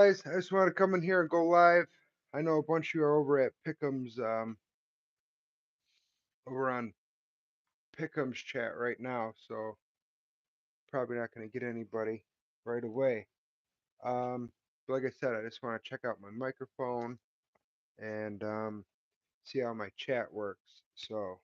Guys, I just want to come in here and go live. I know a bunch of you are over at Pick'em's, over on Pick'em's chat right now, so probably not going to get anybody right away. But like I said, I just want to check out my microphone and see how my chat works. So,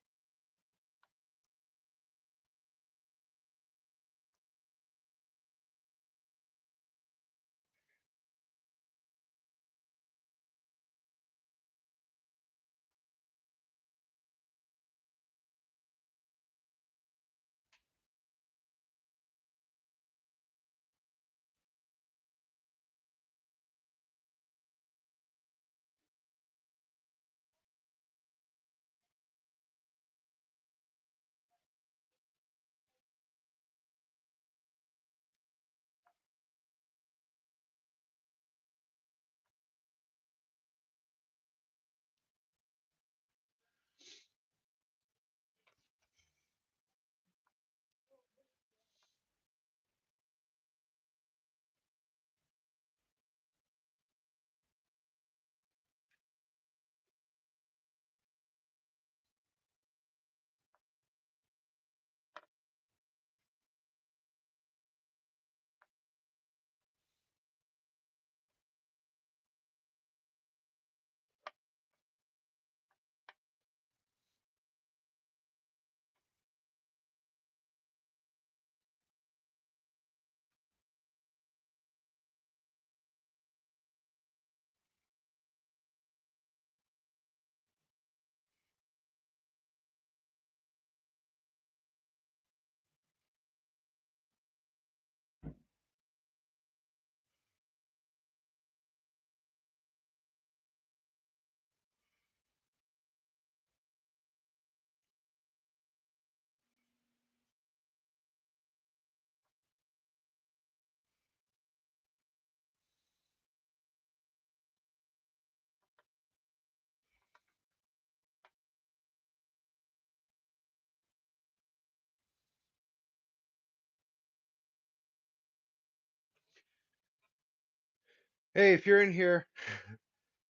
hey, if you're in here,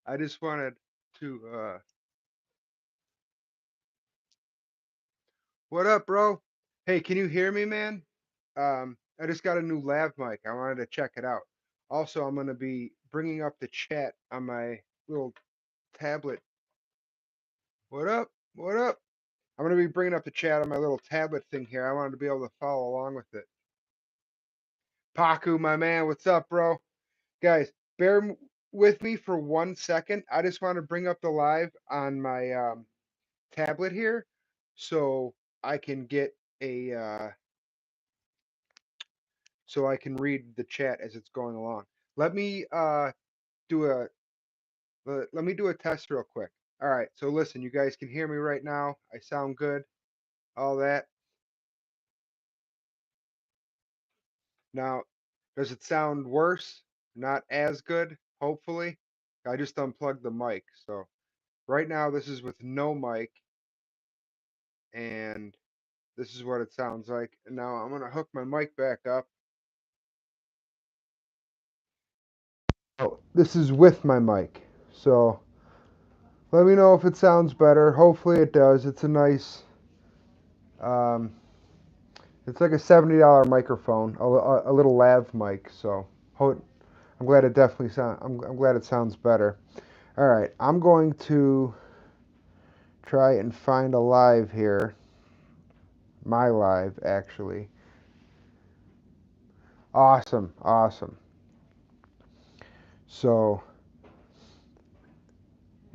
I just wanted to, what up, bro? Hey, can you hear me, man? I just got a new lav mic. I wanted to check it out. Also, I'm going to be bringing up the chat on my little tablet. What up? What up? I'm going to be bringing up the chat on my little tablet thing here. I wanted to be able to follow along with it. Paku, my man, what's up, bro? Guys, with me for 1 second. I just want to bring up the live on my tablet here so I can get a so I can read the chat as it's going along. Let me do a let me do a test real quick. All right, so listen, you guys can hear me right now. I sound good. All that. Now, does it sound worse? Not as good, hopefully. I just unplugged the mic. So right now this is with no mic and this is what it sounds like. And now I'm gonna hook my mic back up. Oh, this is with my mic. So let me know if it sounds better. Hopefully it does. It's a nice um, it's like a $70 microphone, a little lav mic. So I'm glad it definitely sound. I'm glad it sounds better. All right, I'm going to try and find a live here. My live, actually. Awesome, awesome. So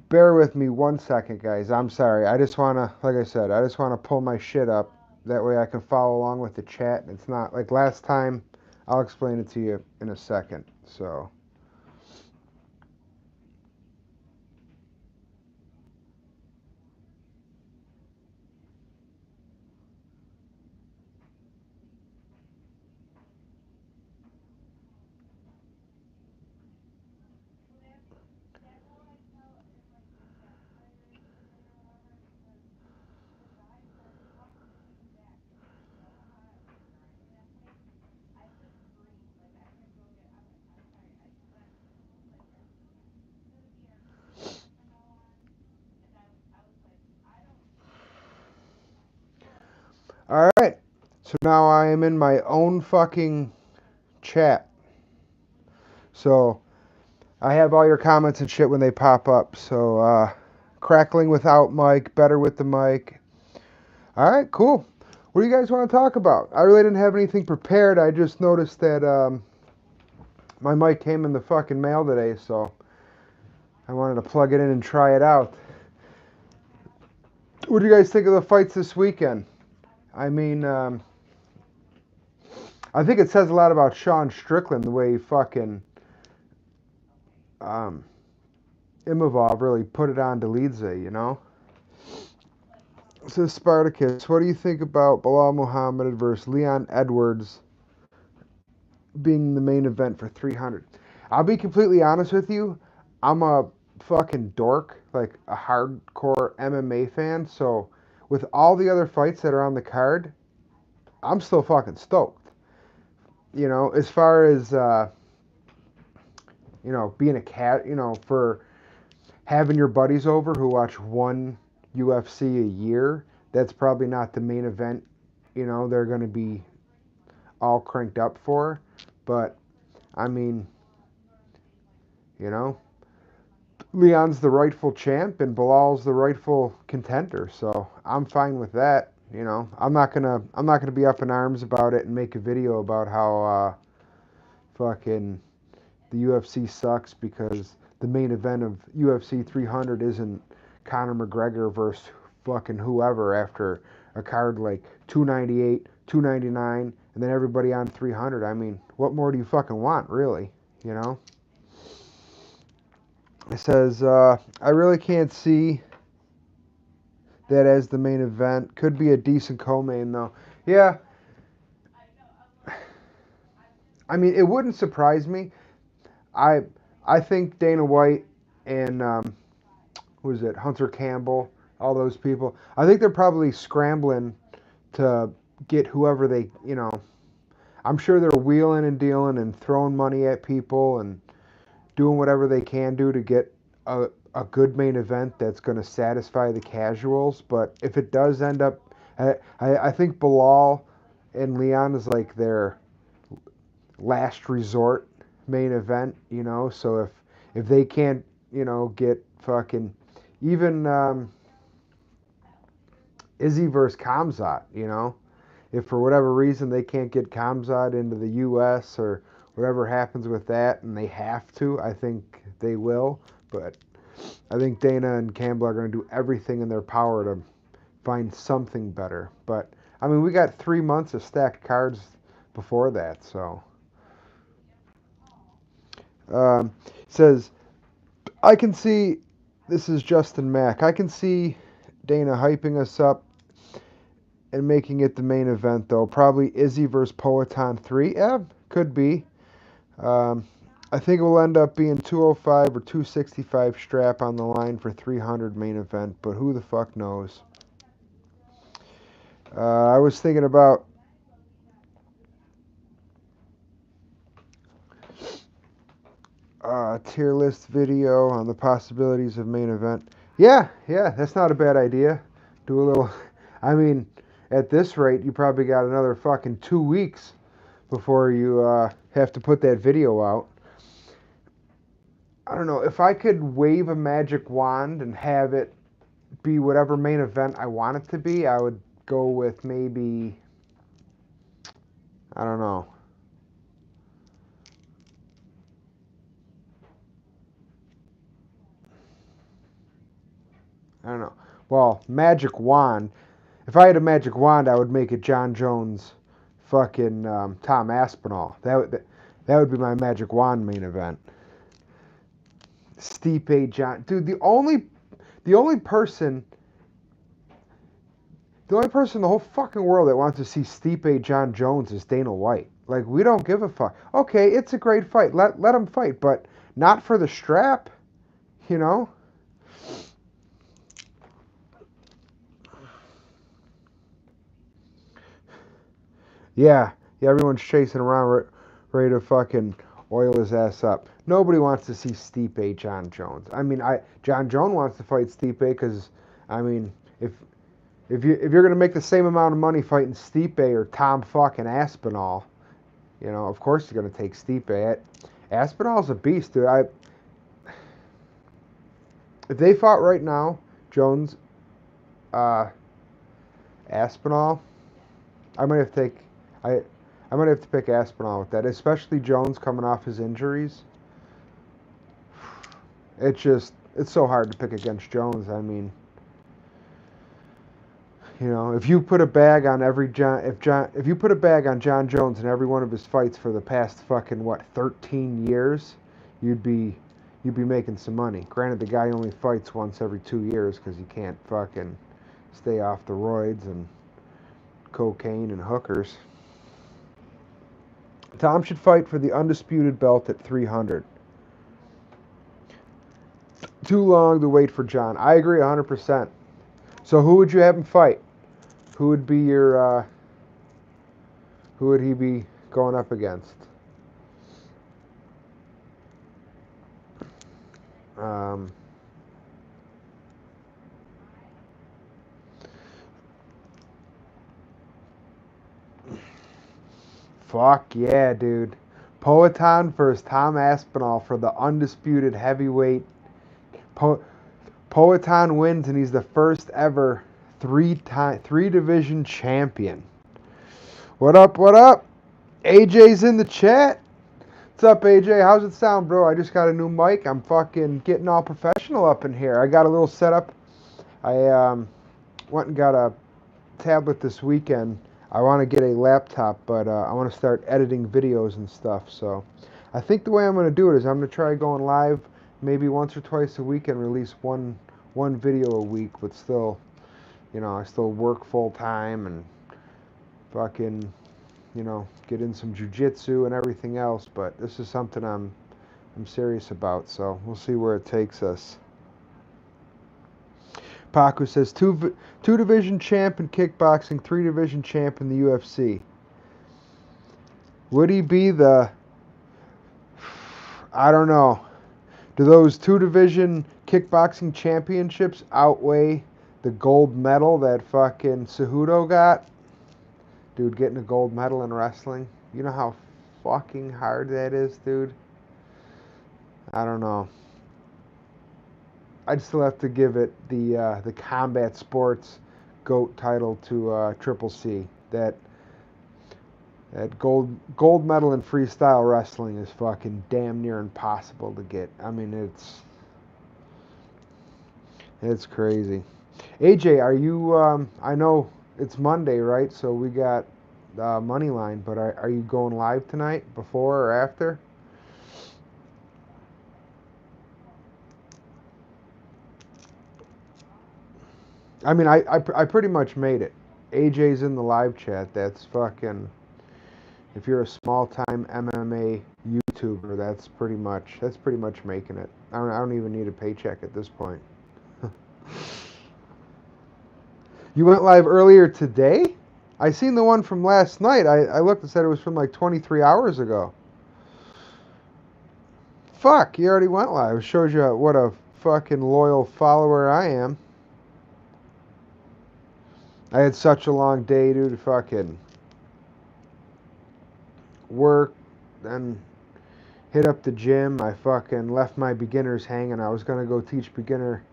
bear with me 1 second, guys. I'm sorry. I just wanna, like I said, I just wanna pull my shit up. That way I can follow along with the chat. It's not like last time. I'll explain it to you in a second. So. So now I am in my own fucking chat. So I have all your comments and shit when they pop up. So crackling without mic, better with the mic. All right, cool. What do you guys want to talk about? I really didn't have anything prepared. I just noticed that my mic came in the fucking mail today, so I wanted to plug it in and try it out. What do you guys think of the fights this weekend? I mean, I think it says a lot about Sean Strickland the way he fucking Imavov really put it on Dolidze, you know? So Spartacus, what do you think about Bilal Muhammad versus Leon Edwards being the main event for 300? I'll be completely honest with you. I'm a fucking dork, like a hardcore MMA fan. So with all the other fights that are on the card, I'm still fucking stoked. You know, as far as being a cat, for having your buddies over who watch one UFC a year, that's probably not the main event, they're going to be all cranked up for. But, I mean, you know, Leon's the rightful champ and Bilal's the rightful contender. So I'm fine with that. I'm not gonna be up in arms about it and make a video about how fucking the UFC sucks because the main event of UFC 300 isn't Conor McGregor versus fucking whoever after a card like 298, 299, and then everybody on 300. I mean, what more do you fucking want, really? You know? It says, I really can't see that as the main event. Could be a decent co-main, though. Yeah, I mean, it wouldn't surprise me. I I think Dana White and who is it, Hunter Campbell, all those people. I think they're probably scrambling to get whoever they. I'm sure they're wheeling and dealing and throwing money at people and doing whatever they can do to get a good main event that's going to satisfy the casuals. But if it does end up, I think Bilal and Leon is like their last resort main event, So if they can't, get fucking even Izzy versus Khamzat. If for whatever reason they can't get Khamzat into the U.S. or whatever happens with that, and they have to, I think they will. But I think Dana and Campbell are going to do everything in their power to find something better. But I mean, we got 3 months of stacked cards before that, so. Says, I can see, this is Justin Mack, I can see Dana hyping us up and making it the main event, though. Probably Izzy versus Poatan 3. Yeah, could be. Um, I think it will end up being 205 or 265 strap on the line for 300 main event, but who the fuck knows? I was thinking about tier list video on the possibilities of main event. Yeah, that's not a bad idea. Do a little. I mean, at this rate, you probably got another fucking 2 weeks before you have to put that video out. I don't know. If I could wave a magic wand and have it be whatever main event I want it to be, I would go with maybe. I don't know. I don't know. Well, magic wand. If I had a magic wand, I would make it John Jones, fucking Tom Aspinall. That would be my magic wand main event. Stipe John, dude. The only person in the whole fucking world that wants to see Stipe John Jones is Dana White. Like, we don't give a fuck. Okay, it's a great fight. Let him fight, but not for the strap, you know. Yeah, everyone's chasing around ready to fucking oil his ass up. Nobody wants to see Stipe John Jones. I mean, John Jones wants to fight Stipe because, I mean, if if you're gonna make the same amount of money fighting Stipe or Tom fucking Aspinall, of course you're gonna take Stipe. Aspinall's a beast, dude. If they fought right now, Jones, uh, Aspinall, I might have to take I I might have to pick Aspinall with that, especially Jones coming off his injuries. It's so hard to pick against Jones. I mean, if you put a bag on if you put a bag on John Jones in every one of his fights for the past fucking 13 years, you'd be you'd be making some money. Granted, the guy only fights once every 2 years because he can't fucking stay off the roids and cocaine and hookers. Tom should fight for the undisputed belt at 300. Too long to wait for John. I agree 100%. So who would you have him fight? Who would be your who would he be going up against? Um, Fuck yeah, dude. Poatan versus Tom Aspinall for the undisputed heavyweight. Po- Poatan wins, and he's the first ever three division champion. What up? What up? AJ's in the chat. What's up, AJ? How's it sound, bro? I just got a new mic. I'm fucking getting all professional up in here. I got a little setup. I went and got a tablet this weekend. I want to get a laptop, but I want to start editing videos and stuff. So I think the way I'm going to do it is I'm going to try going live maybe once or twice a week and release one video a week, but still, I still work full time and fucking, get in some jujitsu and everything else. But this is something I'm serious about. So we'll see where it takes us. Paku says two division champ in kickboxing, 3 division champ in the UFC. Would he be I don't know. Do those 2 division kickboxing championships outweigh the gold medal that fucking Cejudo got? Dude, getting a gold medal in wrestling. You know how fucking hard that is, dude? I don't know. I'd still have to give it the combat sports GOAT title to Triple C. That gold medal in freestyle wrestling is fucking damn near impossible to get. I mean, it's crazy. AJ, are you? I know it's Monday, right? So we got money line, but are you going live tonight, before or after? I mean, I pretty much made it. AJ's in the live chat. That's fucking. If you're a small time MMA YouTuber, that's pretty much making it. I don't even need a paycheck at this point. You went live earlier today? I seen the one from last night. I looked and said it was from like 23 hours ago. Fuck, you already went live. It shows you what a fucking loyal follower I am. I had such a long day, dude. Fucking work, then hit up the gym. I fucking left my beginners hanging. I was gonna go teach beginner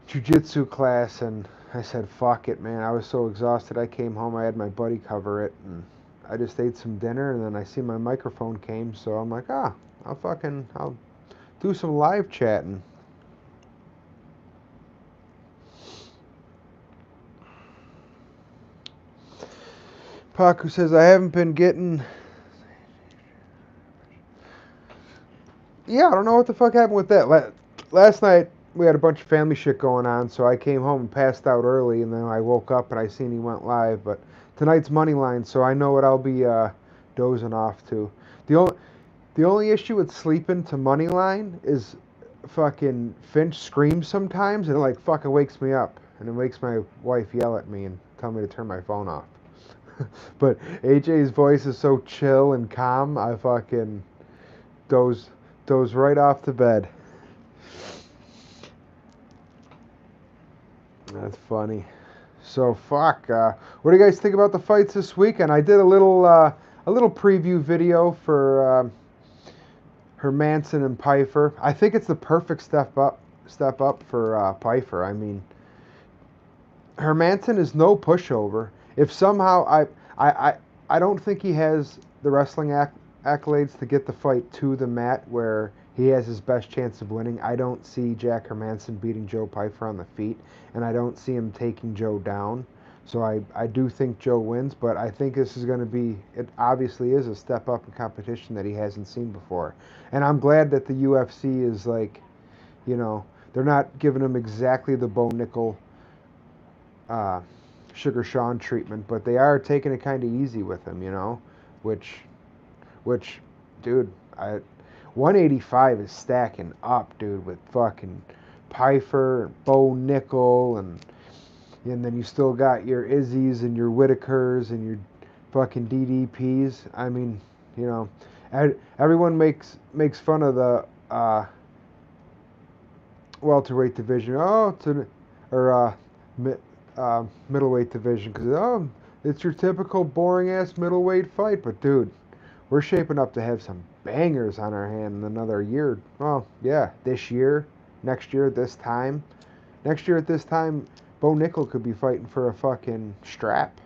jiu-jitsu class, and I said fuck it, man. I was so exhausted. I came home. I had my buddy cover it, and I just ate some dinner, and then I see my microphone came, so I'm like, I'll do some live chatting. Paku says I haven't been getting. Yeah, I don't know what the fuck happened with that. Last night we had a bunch of family shit going on, so I came home and passed out early, and then I woke up and I seen he went live. But tonight's money line, so I know what I'll be dozing off to. The only issue with sleeping to money line is fucking Finch screams sometimes, and it like fucking wakes me up, and it makes my wife yell at me and tell me to turn my phone off. But AJ's voice is so chill and calm, I fucking doze right off the bed. That's funny. So fuck. What do you guys think about the fights this weekend? I did a little preview video for Hermanson and Pfeiffer. I think it's the perfect step up for Pfeiffer. I mean, Hermanson is no pushover. If somehow I, I, I don't think he has the wrestling accolades to get the fight to the mat where he has his best chance of winning. I don't see Jack Hermanson beating Joe Pfeiffer on the feet, and I don't see him taking Joe down. So I do think Joe wins, but I think this is going to be, it obviously is a step up in competition that he hasn't seen before. And I'm glad that the UFC is like, you know, they're not giving him exactly the Bo Nickel uh, Sugar Sean treatment, but they are taking it kind of easy with him, which, which, dude, 185 is stacking up, dude, with fucking Pfeiffer, and Bo Nickel, and then you still got your Izzies and your Whitakers and your fucking DDPs. I mean, you know, everyone makes fun of the welterweight division. Oh, or middleweight division because it's your typical boring ass middleweight fight. But dude, we're shaping up to have some bangers on our hand in another year. Well, yeah, this year, next year, this time. Next year at this time, Bo Nickel could be fighting for a fucking strap.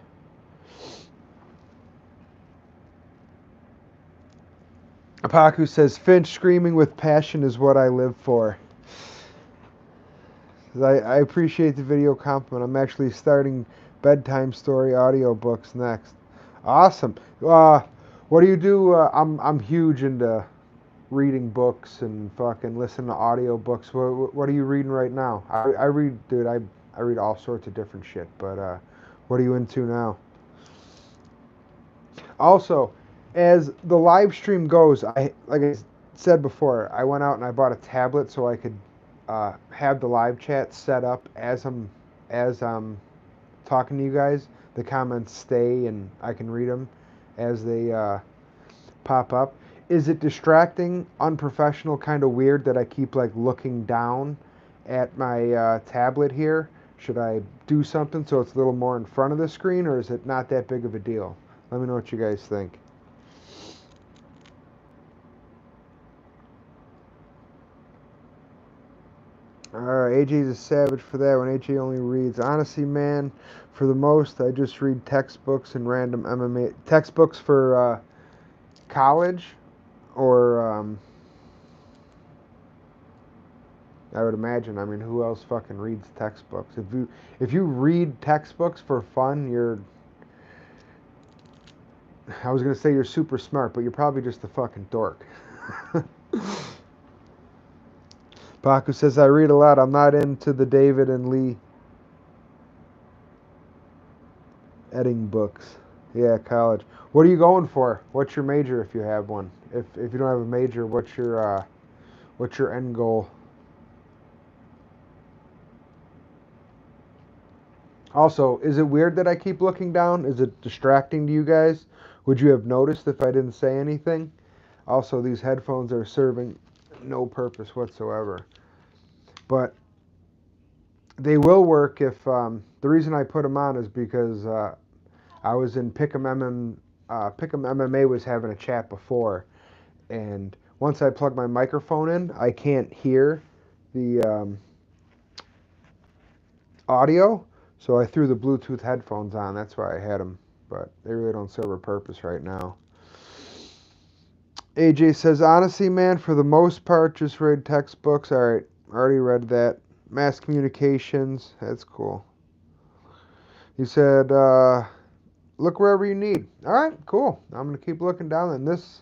Apaku says Finch screaming with passion is what I live for. I appreciate the video compliment. I'm actually starting bedtime story audiobooks next. Awesome. What do you do? I'm huge into reading books and fucking listening to audiobooks. What are you reading right now? I read, dude. I read all sorts of different shit. But what are you into now? Also, as the live stream goes, like I said before, I went out and I bought a tablet so I could have the live chat set up as I'm talking to you guys. The comments stay and I can read them as they pop up. Is it distracting, unprofessional, kind of weird that I keep like looking down at my tablet here? Should I do something so it's a little more in front of the screen, or is it not that big of a deal? Let me know what you guys think. Alright, AJ's a savage for that when AJ only reads. Honestly, man, for the most, I just read textbooks and random MMA. Textbooks for college, or I would imagine. I mean, who else fucking reads textbooks? If you read textbooks for fun, I was gonna say you're super smart, but you're probably just a fucking dork. Baku says I read a lot. I'm not into the David and Lee Edding books. Yeah, college. What are you going for? What's your major if you have one? If you don't have a major, what's your end goal? Also, is it weird that I keep looking down? Is it distracting to you guys? Would you have noticed if I didn't say anything? Also, these headphones are serving no purpose whatsoever. But they will work if the reason I put them on is because I was in Pick'em MMA was having a chat before, and once I plug my microphone in, I can't hear the audio, so I threw the Bluetooth headphones on. That's why I had them, but they really don't serve a purpose right now. AJ says, honestly, man, for the most part, just read textbooks. All right, already read that. Mass communications, that's cool. He said, look wherever you need. All right, cool. I'm gonna keep looking down, and this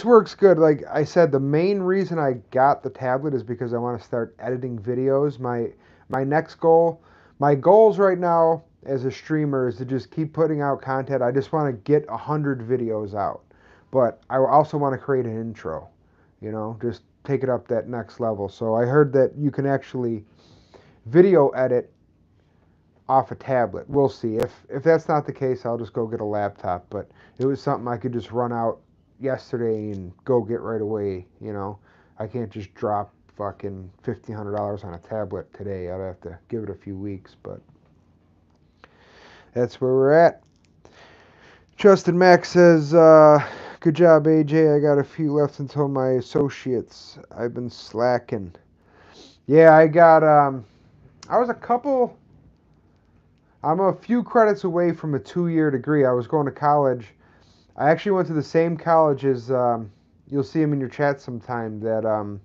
works good. Like I said, the main reason I got the tablet is because I want to start editing videos. My next goal, my goals right now as a streamer is to just keep putting out content. I just want to get 100 videos out. But I also want to create an intro, just take it up that next level. So I heard that you can actually video edit off a tablet. We'll see. If that's not the case, I'll just go get a laptop. But it was something I could just run out yesterday and go get right away. I can't just drop fucking $1,500 on a tablet today. I'd have to give it a few weeks. But That's where we're at. Justin Mack says, good job, AJ. I got a few left until my associates. I've been slacking. Yeah, I was a couple, I'm a few credits away from a 2 year degree. I was going to college. I actually went to the same college as, you'll see him in your chat sometime, that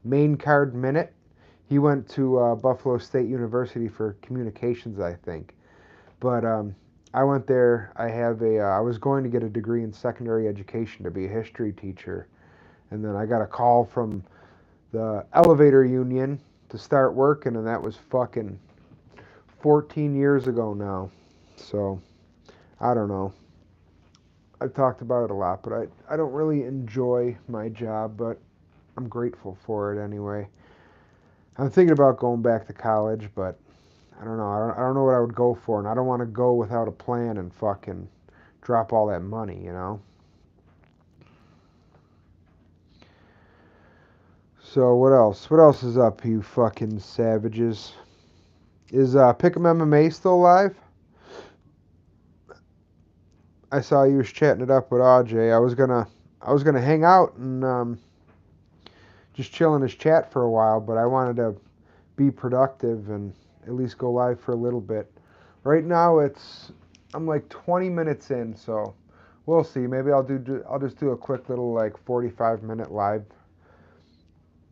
main card Minute. He went to Buffalo State University for communications, I think. But I went there. I was going to get a degree in secondary education to be a history teacher. And then I got a call from the elevator union to start working, and that was fucking 14 years ago now. So, I don't know. I've talked about it a lot, but I don't really enjoy my job, but I'm grateful for it anyway. I'm thinking about going back to college, but I don't know. I don't know what I would go for, and I don't want to go without a plan and fucking drop all that money, you know? So what else? What else is up, you fucking savages? Is Pick'em MMA still alive? I saw you was chatting it up with AJ. I was gonna hang out and just chill in his chat for a while, but I wanted to be productive and at least go live for a little bit. Right now I'm like 20 minutes in, so we'll see. Maybe I'll just do a quick little like 45-minute live,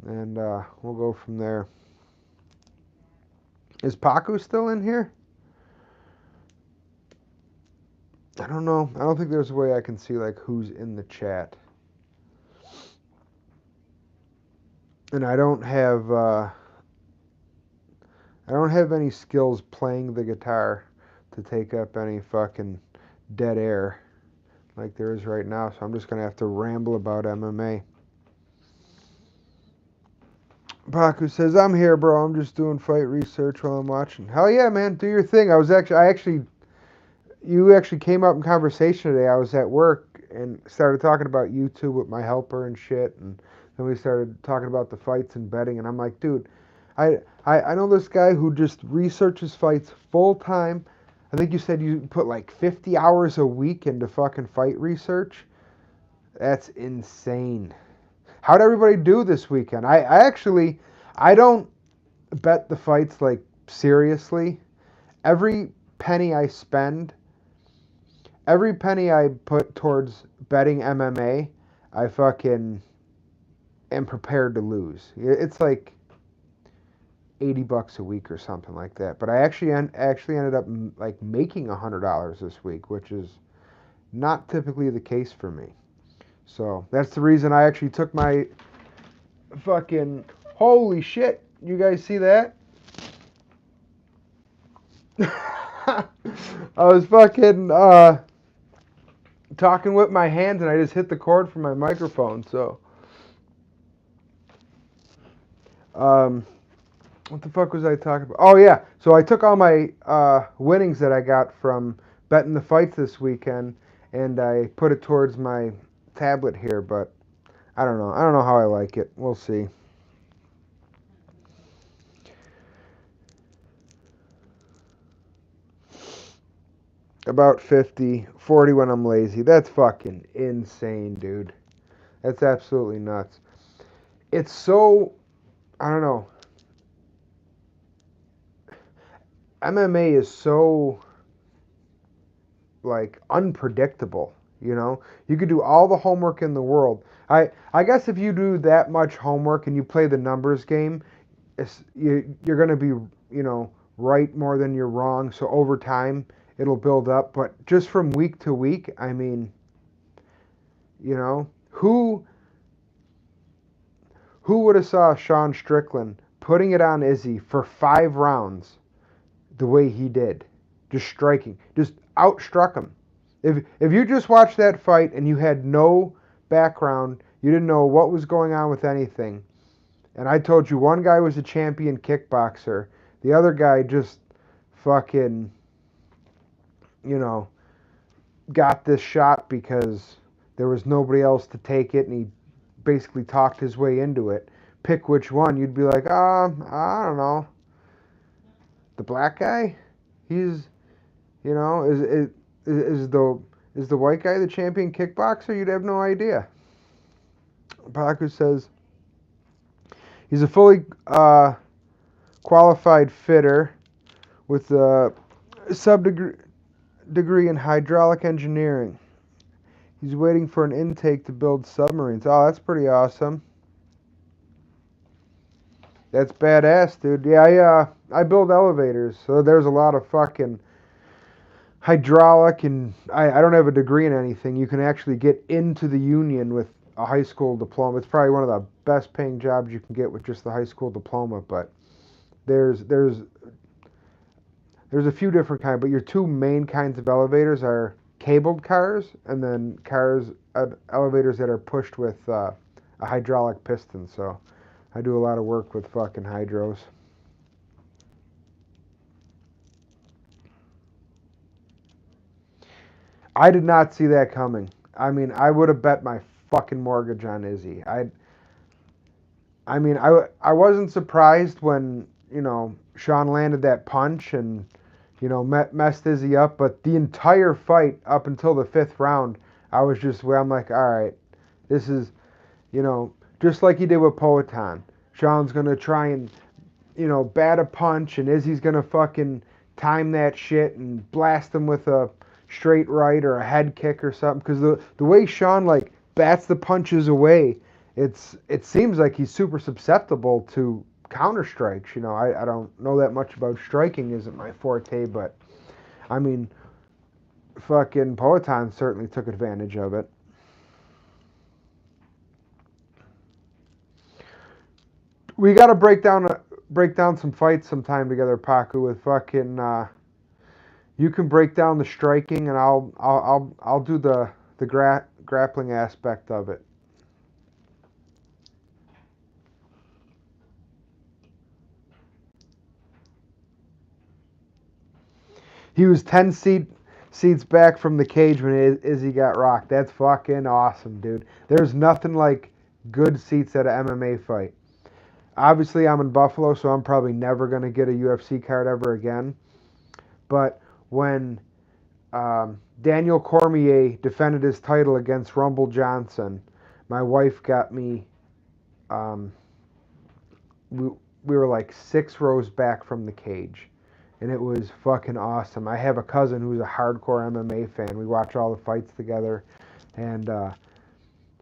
and we'll go from there. Is Paku still in here? I don't know. I don't think there's a way I can see like who's in the chat. And I don't have any skills playing the guitar to take up any fucking dead air like there is right now, so I'm just gonna have to ramble about MMA. Paku says, I'm here, bro. I'm just doing fight research while I'm watching. Hell yeah, man. Do your thing. You actually came up in conversation today. I was at work and started talking about YouTube with my helper and shit. And then we started talking about the fights and betting. And I'm like, dude, I know this guy who just researches fights full time. I think you said you put like 50 hours a week into fucking fight research. That's insane. How'd everybody do this weekend? I don't bet the fights like seriously. Every penny I spend, every penny I put towards betting MMA, I fucking am prepared to lose. It's like $80 a week or something like that. But I actually ended up like making $100 this week, which is not typically the case for me. So that's the reason I actually took my fucking holy shit. You guys see that? I was fucking talking with my hands and I just hit the cord from my microphone. So, what the fuck was I talking about? Oh yeah, so I took all my winnings that I got from betting the fights this weekend and I put it towards my tablet here, but I don't know. I don't know how I like it. We'll see. About 50, 40 when I'm lazy. That's fucking insane, dude. That's absolutely nuts. It's so, I don't know. MMA is so like unpredictable, you know? You could do all the homework in the world. I guess if you do that much homework and you play the numbers game, you're going to be, you know, right more than you're wrong. So over time, it'll build up. But just from week to week, I mean, you know, who would have saw Sean Strickland putting it on Izzy for 5 rounds the way he did? Just striking, just outstruck him. If you just watched that fight and you had no background, you didn't know what was going on with anything, and I told you one guy was a champion kickboxer, the other guy just fucking, you know, got this shot because there was nobody else to take it, and he basically talked his way into it. Pick which one, you'd be like, I don't know. The black guy, he's You know, is the white guy the champion kickboxer? You'd have no idea. Paku says he's a fully qualified fitter with a sub degree in hydraulic engineering. He's waiting for an intake to build submarines. Oh, that's pretty awesome. That's badass, dude. Yeah, I build elevators, so there's a lot of fucking hydraulic, and I don't have a degree in anything. You can actually get into the union with a high school diploma. It's probably one of the best paying jobs you can get with just the high school diploma, but there's there's there's a few different kinds, but your two main kinds of elevators are cabled cars and then elevators that are pushed with a hydraulic piston. So I do a lot of work with fucking hydros. I did not see that coming. I mean, I would have bet my fucking mortgage on Izzy. I wasn't surprised when, Sean landed that punch and, messed Izzy up, but the entire fight up until the fifth round, I was just where I'm like, all right, this is, you know, just like he did with Poatan. Sean's going to try and, bat a punch, and Izzy's going to fucking time that shit and blast him with a straight right or a head kick or something. Because the way Sean, like, bats the punches away, it seems like he's super susceptible to counter strikes. I don't know that much about striking, isn't my forte, but I mean, fucking Poatan certainly took advantage of it. We got to break down some fights sometime together, Paku. With fucking you can break down the striking, and I'll do the grappling aspect of it. He was 10 seats back from the cage when Izzy got rocked. That's fucking awesome, dude. There's nothing like good seats at an MMA fight. Obviously, I'm in Buffalo, so I'm probably never going to get a UFC card ever again. But when Daniel Cormier defended his title against Rumble Johnson, my wife got me. Um, we were like 6 rows back from the cage, and it was fucking awesome. I have a cousin who's a hardcore MMA fan. We watch all the fights together, and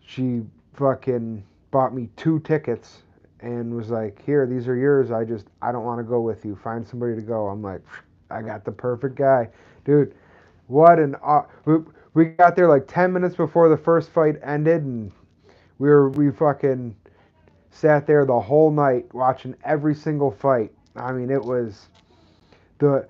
she fucking bought me 2 tickets and was like, "Here, these are yours. I don't want to go with you. Find somebody to go." I'm like, "I got the perfect guy, dude." What an we got there like 10 minutes before the first fight ended, and we fucking sat there the whole night watching every single fight. I mean, it was the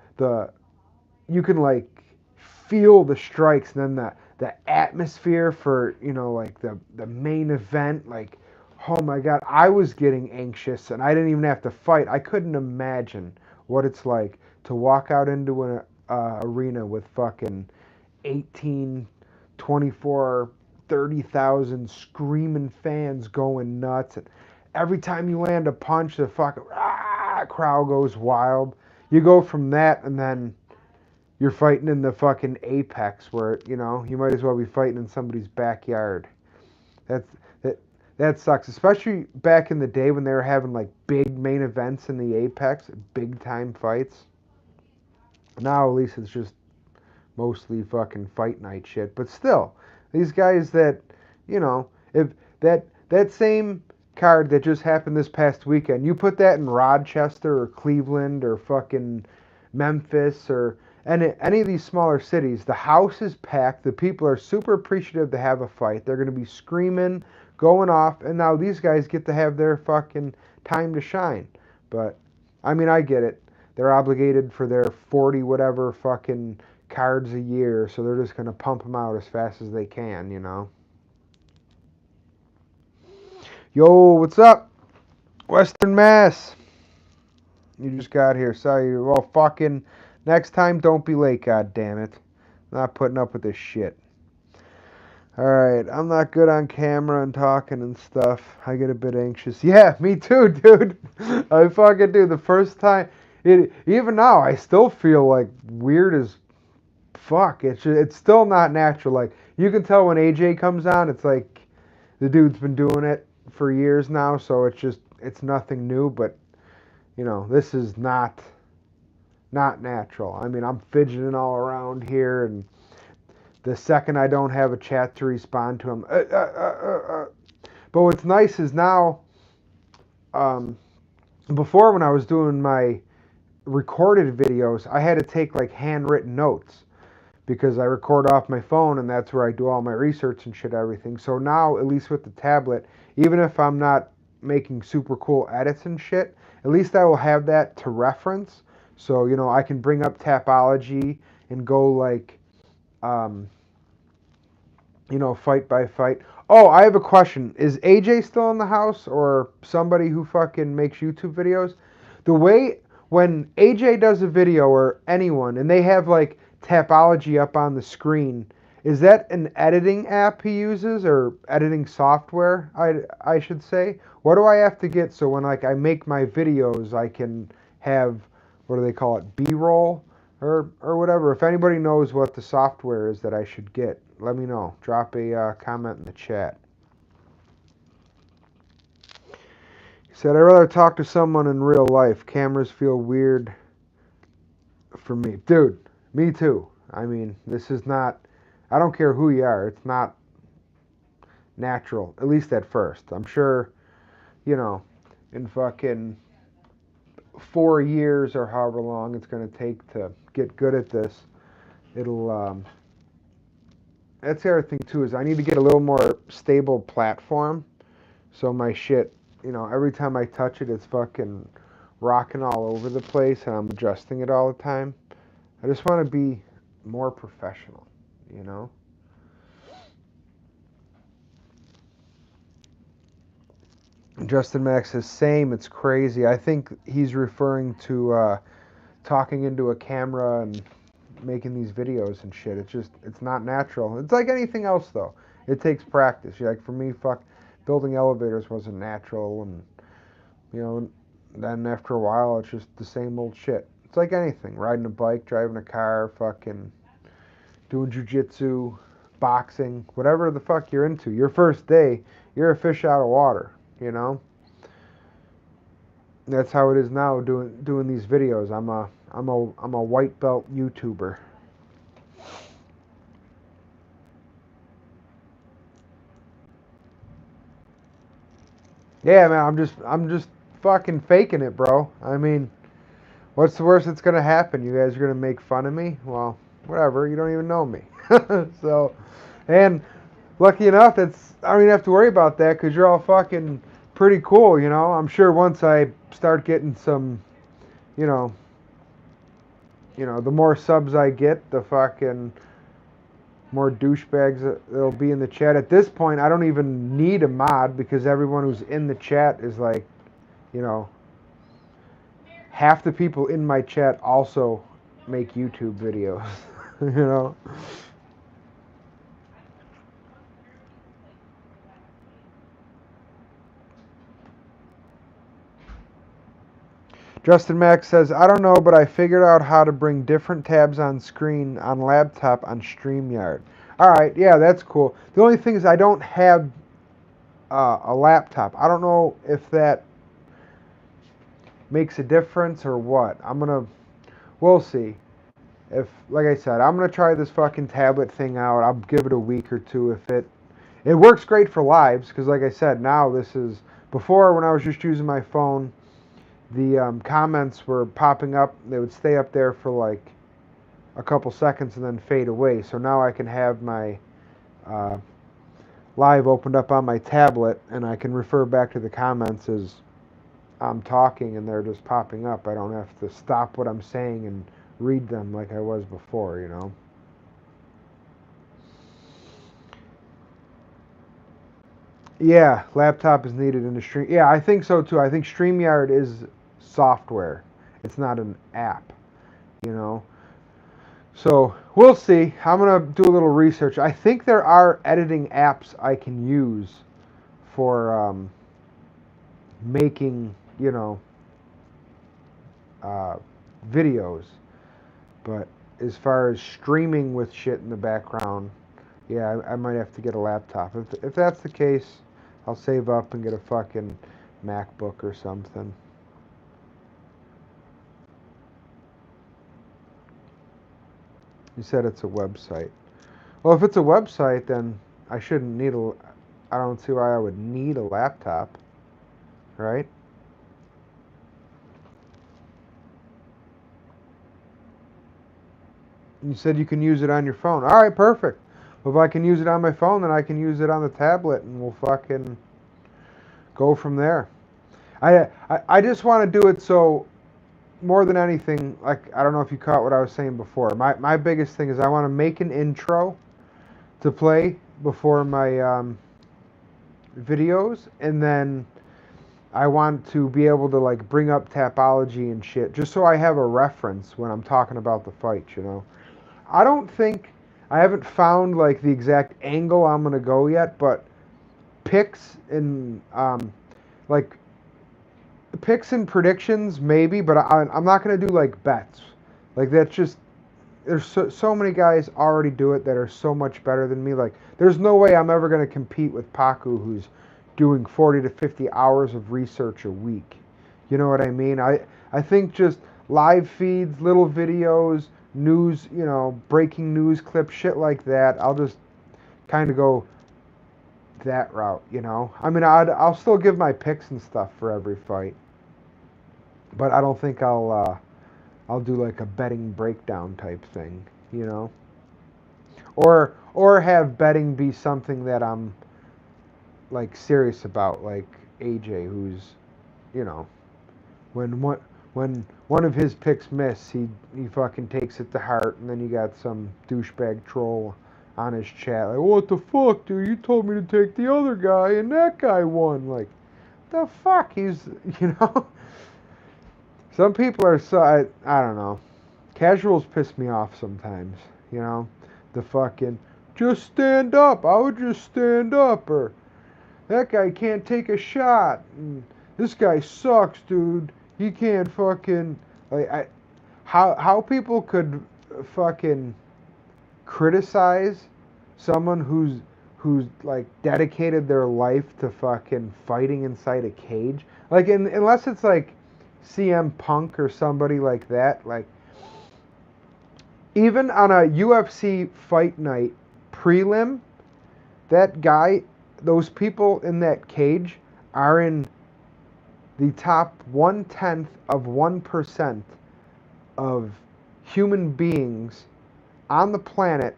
you can like feel the strikes, and then the atmosphere for like the main event. Like, oh my god, I was getting anxious, and I didn't even have to fight. I couldn't imagine what it's like to walk out into an arena with fucking 18, 24, 30,000 screaming fans going nuts. And every time you land a punch, the fucking crowd goes wild. You go from that, and then you're fighting in the fucking apex where, you might as well be fighting in somebody's backyard. That's that that sucks, especially back in the day when they were having like big main events in the apex, big time fights. Now at least it's just mostly fucking fight night shit. But still, these guys that, if that same card that just happened this past weekend, you put that in Rochester or Cleveland or fucking Memphis or any of these smaller cities, the house is packed. The people are super appreciative to have a fight. They're going to be screaming, going off, and now these guys get to have their fucking time to shine. But I mean, I get it. They're obligated for their 40 whatever fucking cards a year, so they're just going to pump them out as fast as they can. Yo, what's up? Western Mass. You just got here. Sorry. Well, fucking next time, don't be late, god damn it. Not putting up with this shit. Alright, I'm not good on camera and talking and stuff. I get a bit anxious. Yeah, me too, dude. I fucking do. The first time, even now, I still feel like weird as fuck, it's still not natural. Like, you can tell when AJ comes on, it's like the dude's been doing it for years now, so it's nothing new. But this is not natural. I mean, I'm fidgeting all around here, and the second I don't have a chat to respond to him, But what's nice is now, um, before when I was doing my recorded videos, I had to take like handwritten notes because I record off my phone and that's where I do all my research and shit, everything. So now, at least with the tablet, even if I'm not making super cool edits and shit, at least I will have that to reference. So, I can bring up Tapology and go like, um, fight by fight. Oh, I have a question. Is AJ still in the house or somebody who fucking makes YouTube videos? The way when AJ does a video or anyone and they have like Tapology up on the screen, is that an editing app he uses or editing software, I should say? What do I have to get so when like I make my videos I can have, what do they call it, B-roll or whatever? If anybody knows what the software is that I should get, let me know. Drop a comment in the chat. He said, I'd rather talk to someone in real life. Cameras feel weird for me. Dude, me too. I mean, this is not, I don't care who you are, it's not natural, at least at first. I'm sure, in fucking 4 years or however long it's going to take to get good at this, it'll, that's the other thing too, is I need to get a little more stable platform. So my shit, every time I touch it, it's fucking rocking all over the place and I'm adjusting it all the time. I just want to be more professional, you know? Justin Max says, same, it's crazy. I think he's referring to talking into a camera and making these videos and shit. It's not natural. It's like anything else, though. It takes practice. Like, for me, building elevators wasn't natural, and, then after a while, it's just the same old shit. It's like anything. Riding a bike, driving a car, fucking doing jujitsu, boxing, whatever the fuck you're into. Your first day, you're a fish out of water, you know? That's how it is now doing these videos. I'm a white belt YouTuber. Yeah, man, I'm just fucking faking it, bro. I mean, what's the worst that's gonna happen? You guys are gonna make fun of me? Well, whatever. You don't even know me. So, and lucky enough, I don't even have to worry about that because you're all fucking pretty cool, you know. I'm sure once I start getting some, you know, the more subs I get, the fucking more douchebags that'll be in the chat. At this point, I don't even need a mod because everyone who's in the chat is like, you know, half the people in my chat also make YouTube videos, you know. Justin Max says, I don't know, but I figured out how to bring different tabs on screen on laptop on StreamYard. All right, yeah, that's cool. The only thing is I don't have a laptop. I don't know if that makes a difference or what. We'll see. If, like I said, I'm gonna try this fucking tablet thing out. I'll give it a week or two. If it works great for lives, because like I said, now this is, before when I was just using my phone, the comments were popping up. They would stay up there for like a couple seconds and then fade away. So now I can have my uh, live opened up on my tablet and I can refer back to the comments as I'm talking and they're just popping up. I don't have to stop what I'm saying and read them like I was before, you know. Yeah, laptop is needed in the stream. Yeah, I think so too. I think StreamYard is software. It's not an app, you know. So we'll see. I'm gonna do a little research. I think there are editing apps I can use for making, uh, videos, but as far as streaming with shit in the background, yeah, I might have to get a laptop. If that's the case, I'll save up and get a fucking MacBook or something. You said it's a website. Well, if it's a website, then I shouldn't need a. I don't see why I would need a laptop, right? You said you can use it on your phone. All right, perfect. Well, if I can use it on my phone, then I can use it on the tablet, and we'll fucking go from there. I just want to do it so more than anything. Like, I don't know if you caught what I was saying before. My biggest thing is I want to make an intro to play before my videos, and then I want to be able to like bring up Tapology and shit, just so I have a reference when I'm talking about the fight. I don't think I haven't found like the exact angle I'm gonna go yet, but picks and like picks and predictions maybe, but I'm not gonna do like bets. Like that's just there's so many guys already do it that are so much better than me. Like there's no way I'm ever gonna compete with Paku, who's doing 40 to 50 hours of research a week. You know what I mean? I think just live feeds, little videos, news, breaking news clips, shit like that. I'll just kind of go that route. I mean, I'll still give my picks and stuff for every fight, but I don't think I'll do like a betting breakdown type thing, you know, or have betting be something that I'm like serious about, like AJ, who's you know when one of his picks miss, he fucking takes it to heart, and then you got some douchebag troll on his chat like, what the fuck, dude? You told me to take the other guy, and that guy won. Like, the fuck? He's you know. Some people are so I don't know. Casuals piss me off sometimes. You know, the fucking just stand up. I would just stand up, or that guy can't take a shot. And this guy sucks, dude. He can't fucking like how people could fucking criticize someone who's like dedicated their life to fucking fighting inside a cage. Like unless it's like CM Punk or somebody like that, like even on a UFC fight night prelim, that guy, those people in that cage are in the top 1/10 of 1% of human beings on the planet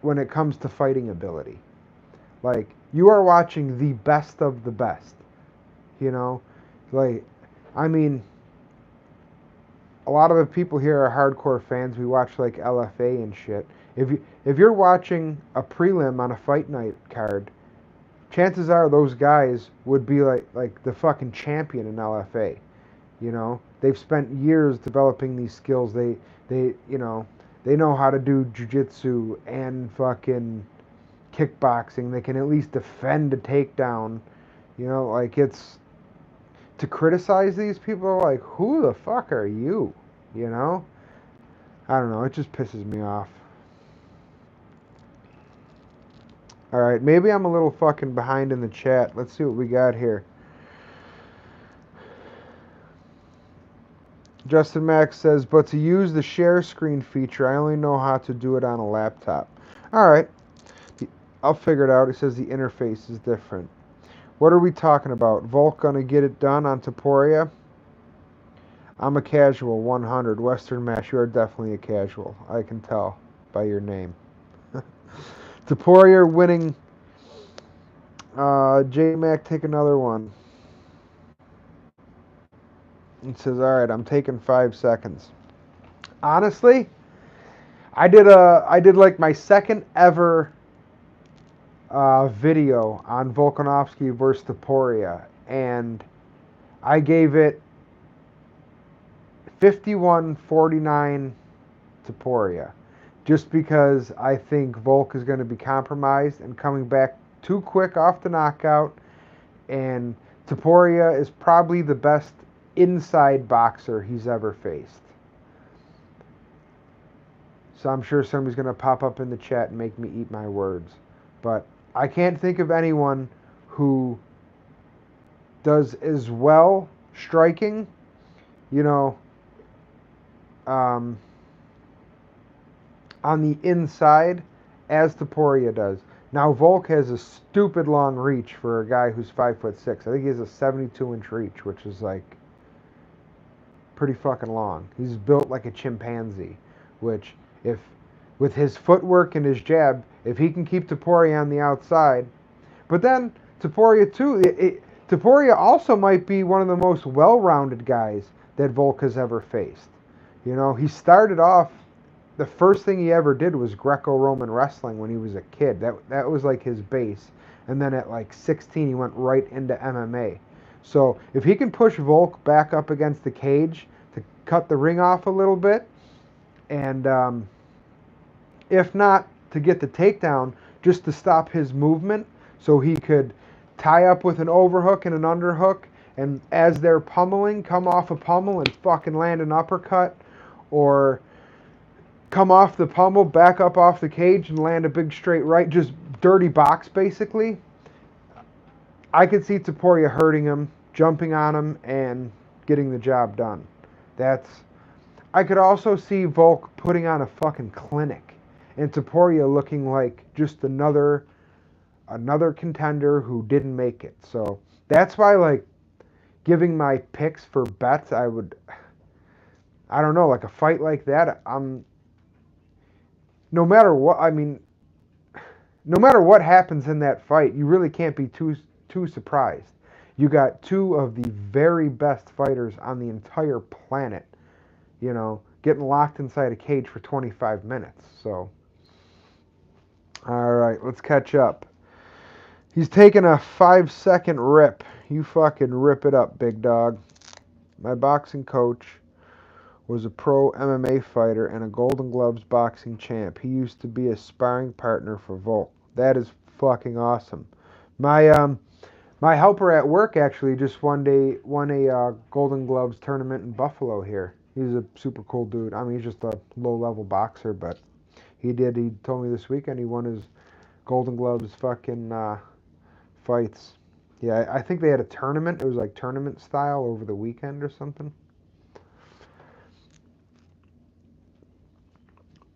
when it comes to fighting ability. Like, you are watching the best of the best, you know? Like, I mean, a lot of the people here are hardcore fans. We watch like LFA and shit. If you're watching a prelim on a fight night card, chances are those guys would be like the fucking champion in LFA. They've spent years developing these skills. They know how to do jujitsu and fucking kickboxing. They can at least defend a takedown. Like it's to criticize these people. Like, who the fuck are you? You know? I don't know. It just pisses me off. All right, maybe I'm a little fucking behind in the chat. Let's see what we got here. Justin Max says, but to use the share screen feature, I only know how to do it on a laptop. All right, I'll figure it out. It says the interface is different. What are we talking about? Volk gonna get it done on Taporia? I'm a casual 100. Western Mash, you are definitely a casual. I can tell by your name. Taporia winning. J-Mac, take another one. It says, all right, I'm taking 5 seconds. Honestly, I did like my second ever video on Volkanovski versus Taporia, and I gave it 51-49 Taporia, just because I think Volk is going to be compromised and coming back too quick off the knockout, and Taporia is probably the best inside boxer he's ever faced. So I'm sure somebody's going to pop up in the chat and make me eat my words. But I can't think of anyone who does as well striking, you know, um, on the inside as Taporia does. Now Volk has a stupid long reach for a guy who's 5'6". I think he has a 72-inch reach, which is like pretty fucking long. He's built like a chimpanzee, which if with his footwork and his jab, if he can keep Taporia on the outside, but then Taporia too, Taporia also might be one of the most well-rounded guys that Volk has ever faced. You know, he started off, the first thing he ever did was Greco-Roman wrestling when he was a kid. That was like his base. And then at like 16, he went right into MMA. So if he can push Volk back up against the cage to cut the ring off a little bit, and if not to get the takedown, just to stop his movement so he could tie up with an overhook and an underhook, and as they're pummeling, come off a pummel and fucking land an uppercut, or come off the pummel, back up off the cage and land a big straight right, just dirty box basically. I could see Taporia hurting him, jumping on him, and getting the job done. I could also see Volk putting on a fucking clinic and Taporia looking like just another contender who didn't make it. So that's why, like, giving my picks for bets, I don't know, like a fight like that, no matter what, I mean, no matter what happens in that fight, you really can't be too surprised. You got two of the very best fighters on the entire planet, you know, getting locked inside a cage for 25 minutes. So, all right, let's catch up. He's taking a 5-second rip. You fucking rip it up, big dog. My boxing coach was a pro MMA fighter and a Golden Gloves boxing champ. He used to be a sparring partner for Volk. That is fucking awesome. My helper at work actually just won a Golden Gloves tournament in Buffalo here. He's a super cool dude. I mean, he's just a low-level boxer, but he told me this weekend he won his Golden Gloves fucking fights. Yeah, I think they had a tournament. It was like tournament style over the weekend or something.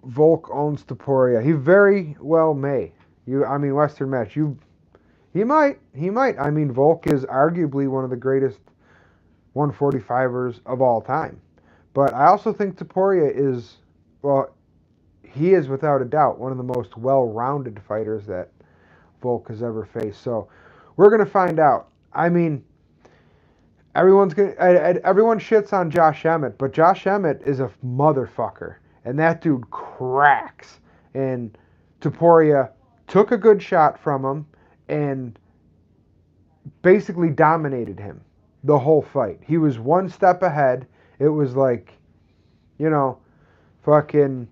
Volk owns Taporia. He very well may. Western match. He might. I mean, Volk is arguably one of the greatest 145ers of all time. But I also think Taporia is, well, he is without a doubt one of the most well-rounded fighters that Volk has ever faced. So we're gonna find out. I mean, everyone shits on Josh Emmett, but Josh Emmett is a motherfucker, and that dude cracks. And Taporia took a good shot from him and basically dominated him the whole fight. He was one step ahead. It was like, you know, fucking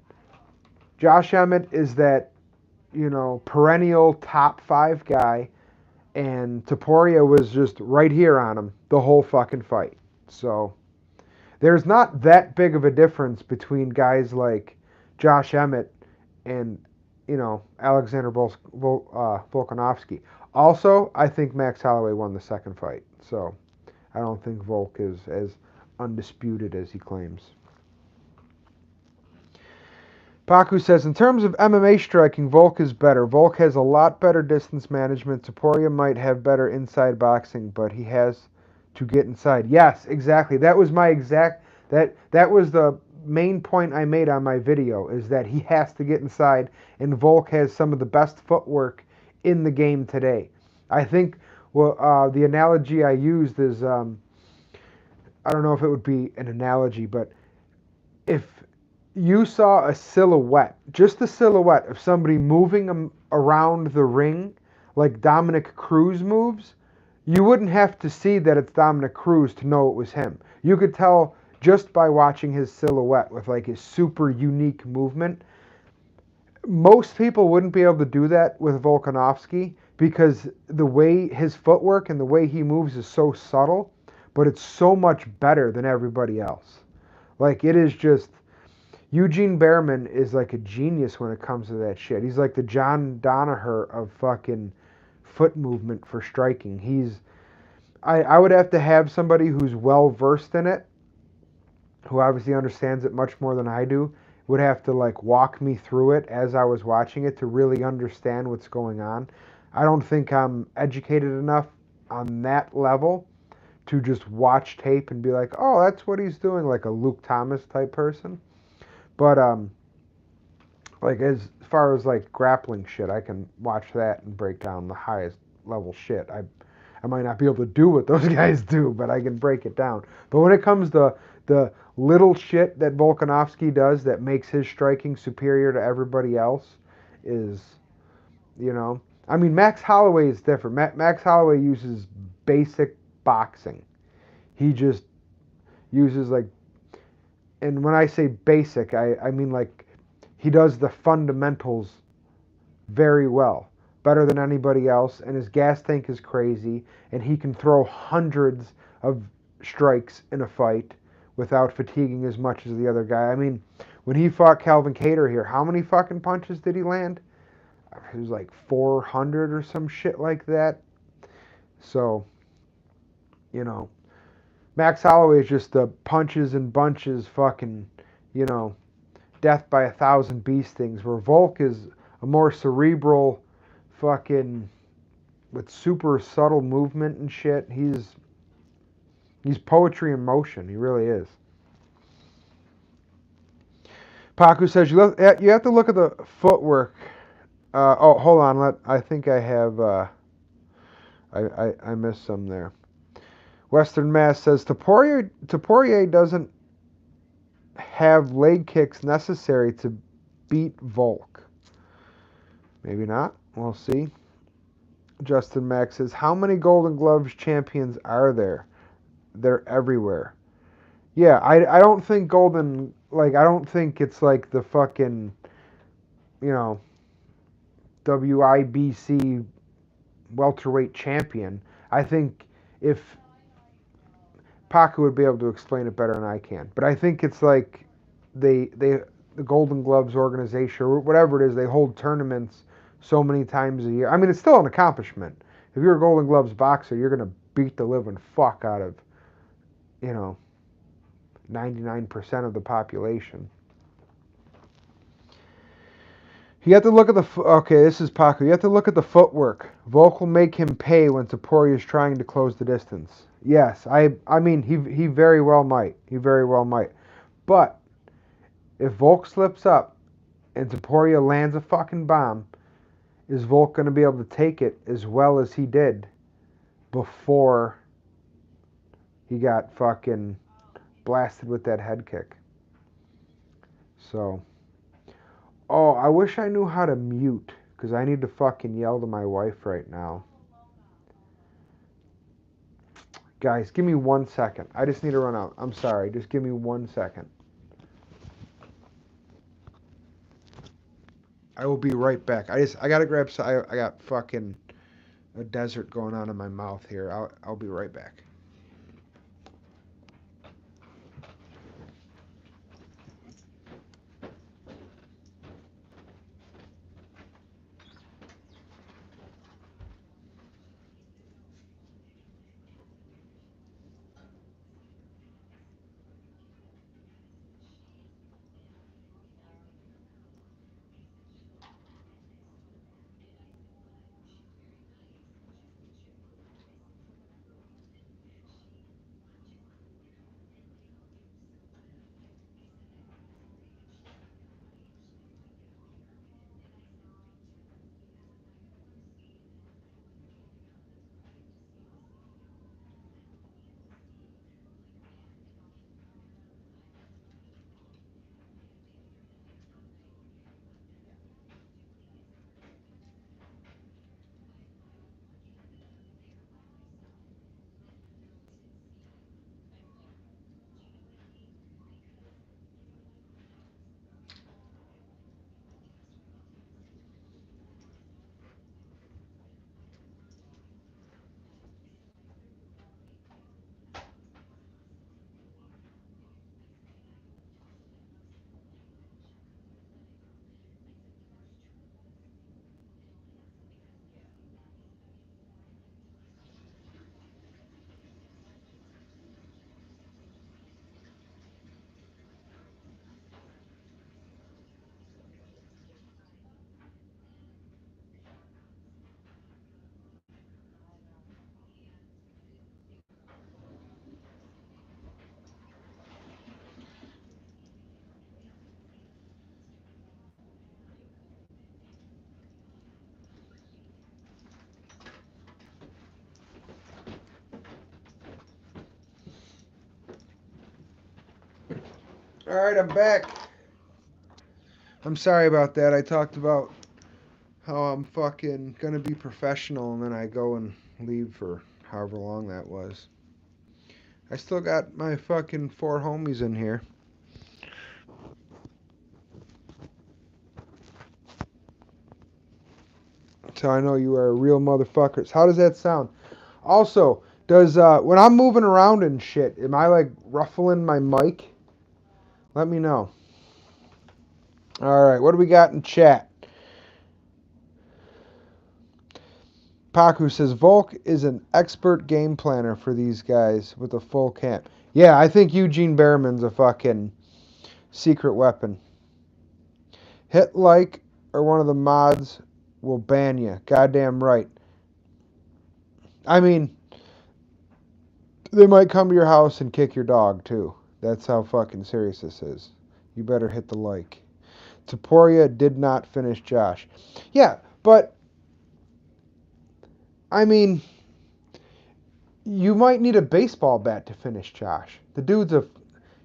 Josh Emmett is that, you know, perennial top 5 guy, and Taporia was just right here on him the whole fucking fight. So there's not that big of a difference between guys like Josh Emmett and, you know, Alexander Volkanovski. Also, I think Max Holloway won the second fight. So I don't think Volk is as undisputed as he claims. Paku says, in terms of MMA striking, Volk is better. Volk has a lot better distance management. Taporia might have better inside boxing, but he has to get inside. Yes, exactly. That was that was the main point I made on my video, is that he has to get inside, and Volk has some of the best footwork in the game today. I think the analogy I used is, I don't know if it would be an analogy, but if you saw a silhouette, just a silhouette of somebody moving around the ring like Dominic Cruz moves, you wouldn't have to see that it's Dominic Cruz to know it was him. You could tell just by watching his silhouette with like his super unique movement. Most people wouldn't be able to do that with Volkanovski because the way his footwork and the way he moves is so subtle, but it's so much better than everybody else. Like, it is just, Eugene Behrman is like a genius when it comes to that shit. He's like the John Danaher of fucking foot movement for striking. I would have to have somebody who's well versed in it, who obviously understands it much more than I do, would have to like walk me through it as I was watching it to really understand what's going on. I don't think I'm educated enough on that level to just watch tape and be like, "Oh, that's what he's doing," like a Luke Thomas type person. But like as far as like grappling shit, I can watch that and break down the highest level shit. I might not be able to do what those guys do, but I can break it down. But when it comes to the little shit that Volkanovski does that makes his striking superior to everybody else is, you know, I mean Max Holloway is different. Max Holloway uses basic boxing. He just uses like, and when I say basic, I mean like he does the fundamentals very well, better than anybody else, and his gas tank is crazy, and he can throw hundreds of strikes in a fight without fatiguing as much as the other guy. I mean, when he fought Calvin Kattar here, how many fucking punches did he land? It was like 400 or some shit like that. So, you know, Max Holloway is just the punches and bunches fucking, you know, death by a thousand bee stings, where Volk is a more cerebral fucking with super subtle movement and shit. He's poetry in motion. He really is. Paku says you have to look at the footwork. Oh, hold on. I think I have. I missed some there. Western Mass says Taporia doesn't have leg kicks necessary to beat Volk. Maybe not. We'll see. Justin Mack says, how many Golden Gloves champions are there? They're everywhere. Yeah, I don't think I don't think it's like the fucking, you know, WIBC welterweight champion. I think if Paco would be able to explain it better than I can. But I think it's like they the Golden Gloves organization or whatever it is, they hold tournaments so many times a year. I mean, it's still an accomplishment. If you're a Golden Gloves boxer, you're gonna beat the living fuck out of, you know, 99% of the population. You have to look at okay. This is Paco. You have to look at the footwork. Volk will make him pay when Topuria is trying to close the distance. Yes, I mean he very well might. He very well might. But if Volk slips up and Topuria lands a fucking bomb, is Volk going to be able to take it as well as he did before he got fucking blasted with that head kick? So, oh, I wish I knew how to mute because I need to fucking yell to my wife right now. Guys, give me 1 second. I just need to run out. I'm sorry. Just give me 1 second. I will be right back. I gotta grab. I got fucking a desert going on in my mouth here. I'll be right back. Alright, I'm back. I'm sorry about that. I talked about how I'm fucking gonna be professional and then I go and leave for however long that was. I still got my fucking 4 homies in here. So I know you are real motherfuckers. How does that sound? Also, does when I'm moving around and shit, am I like ruffling my mic? Let me know. Alright, what do we got in chat? Paku says Volk is an expert game planner for these guys with a full camp. Yeah, I think Eugene Behrman's a fucking secret weapon. Hit like or one of the mods will ban you. Goddamn right. I mean, they might come to your house and kick your dog too. That's how fucking serious this is. You better hit the like. Taporia did not finish Josh. Yeah, but I mean, you might need a baseball bat to finish Josh. The dude's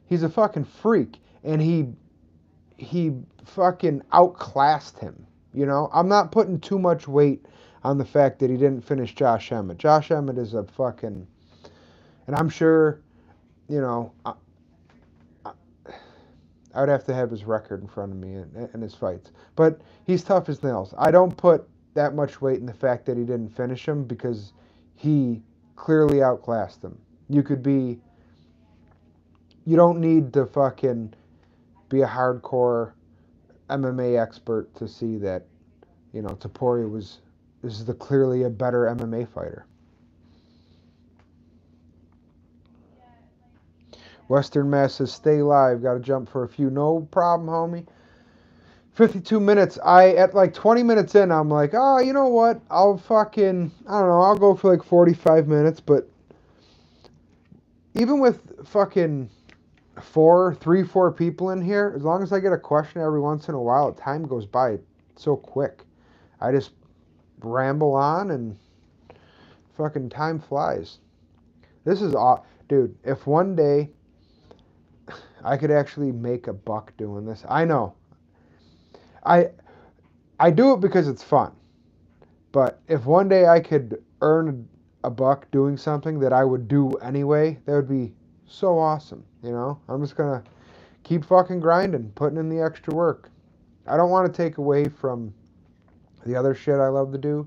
he's a fucking freak, and he fucking outclassed him. You know, I'm not putting too much weight on the fact that he didn't finish Josh Emmett. Josh Emmett is a fucking, and I'm sure, you know, I would have to have his record in front of me and his fights. But he's tough as nails. I don't put that much weight in the fact that he didn't finish him because he clearly outclassed him. You could be, you don't need to fucking be a hardcore MMA expert to see that, you know, Topuria is the clearly a better MMA fighter. Western Mass says, stay live. Got to jump for a few. No problem, homie. 52 minutes. At like 20 minutes in, I'm like, oh, you know what? I'll fucking, I don't know, I'll go for like 45 minutes. But even with fucking 4 people in here, as long as I get a question every once in a while, time goes by so quick. I just ramble on and fucking time flies. This is aw, dude. If one day I could actually make a buck doing this, I know. I I do it because it's fun. But if one day I could earn a buck doing something that I would do anyway, that would be so awesome. You know, I'm just gonna keep fucking grinding, putting in the extra work. I don't want to take away from the other shit I love to do,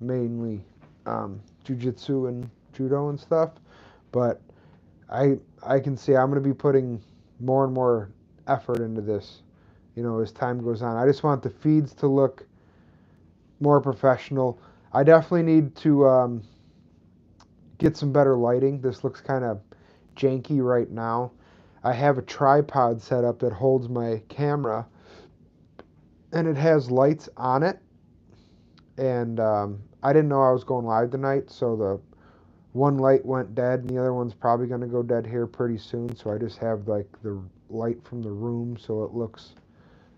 mainly jujitsu and judo and stuff. But I can see I'm gonna be putting more and more effort into this, you know, as time goes on. I just want the feeds to look more professional. I definitely need to get some better lighting. This looks kind of janky right now. I have a tripod set up that holds my camera, and it has lights on it. And I didn't know I was going live tonight, so the one light went dead, and the other one's probably going to go dead here pretty soon. So I just have like the light from the room, so it looks,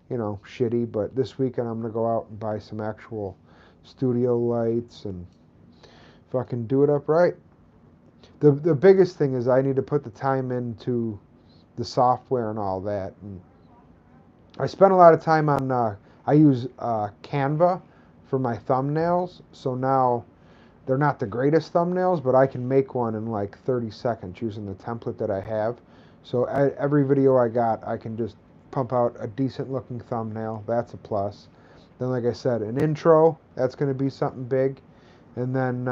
you know, shitty. But this weekend I'm going to go out and buy some actual studio lights and fucking do it up right. The biggest thing is I need to put the time into the software and all that. And I spent a lot of time on. I use Canva for my thumbnails, so now they're not the greatest thumbnails, but I can make one in like 30 seconds using the template that I have. So every video I got, I can just pump out a decent looking thumbnail. That's a plus. Then, like I said, an intro. That's going to be something big, and then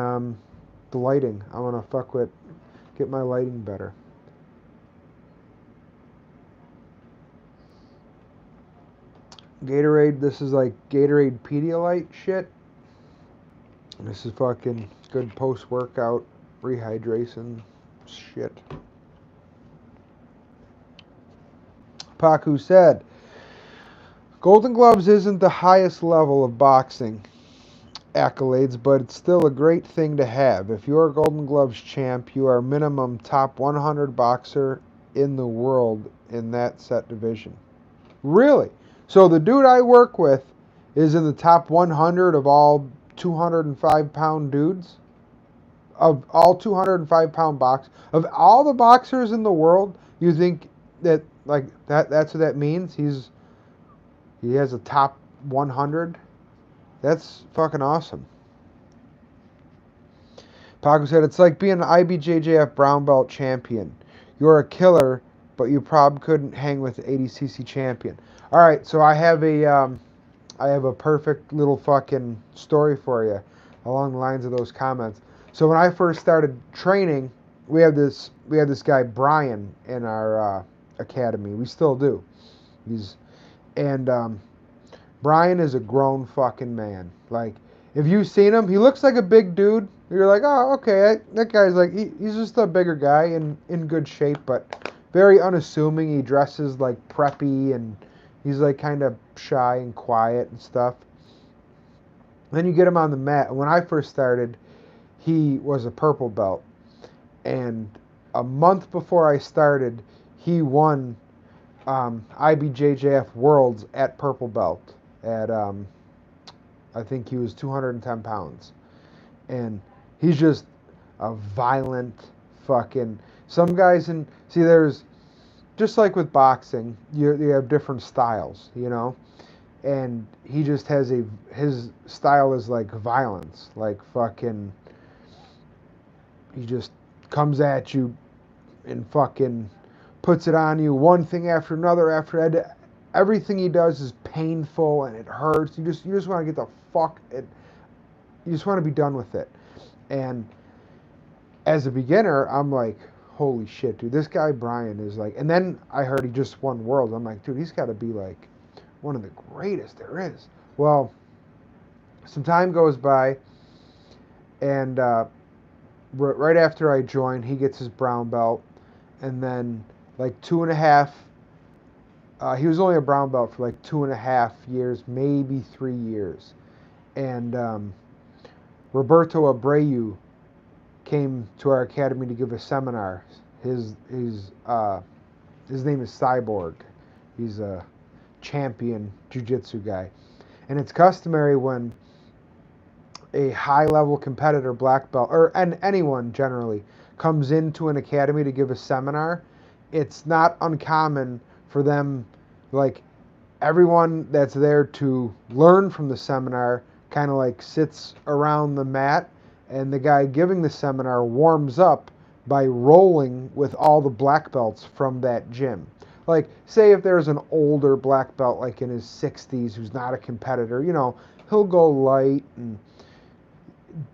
the lighting. I want to get my lighting better. Gatorade, this is like Gatorade Pedialyte shit. This is fucking good post-workout rehydration shit. Paku said, Golden Gloves isn't the highest level of boxing accolades, but it's still a great thing to have. If you're a Golden Gloves champ, you are minimum top 100 boxer in the world in that set division. Really? So the dude I work with is in the top 100 of all 205-pound dudes? Of all 205-pound box, of all the boxers in the world, you think that Like that's what that means. He has a top 100. That's fucking awesome. Paco said it's like being an IBJJF brown belt champion. You're a killer, but you probably couldn't hang with the ADCC champion. All right, so I have a perfect little fucking story for you along the lines of those comments. So when I first started training, we had this guy Brian in our academy. We still do. He's and Brian is a grown fucking man. Like, if you've seen him, he looks like a big dude. You're like, oh, okay, that guy's like, he's just a bigger guy in good shape, but very unassuming. He dresses like preppy and he's like kind of shy and quiet and stuff. Then you get him on the mat. When I first started, he was a purple belt. And a month before I started, he won IBJJF Worlds at purple belt at I think he was 210 pounds, and he's just a violent fucking. Some guys in see there's just like with boxing, you have different styles, you know, and he just has his style is like violence, like fucking. He just comes at you and fucking puts it on you, one thing after another after everything he does is painful and it hurts. You just want to get the fuck it. You just want to be done with it. And as a beginner, I'm like, holy shit, dude, this guy Brian is like. And then I heard he just won Worlds. I'm like, dude, he's got to be like one of the greatest there is. Well, some time goes by, and right after I joined, he gets his brown belt, and then like 2.5. He was only a brown belt for like 2.5 years, maybe 3 years, and Roberto Abreu came to our academy to give a seminar. His name is Cyborg. He's a champion jiu-jitsu guy, and it's customary when a high-level competitor, black belt, and anyone generally comes into an academy to give a seminar. It's not uncommon for them, like everyone that's there to learn from the seminar, kind of like sits around the mat, and the guy giving the seminar warms up by rolling with all the black belts from that gym. Like, say if there's an older black belt, like in his 60s, who's not a competitor, you know, he'll go light, and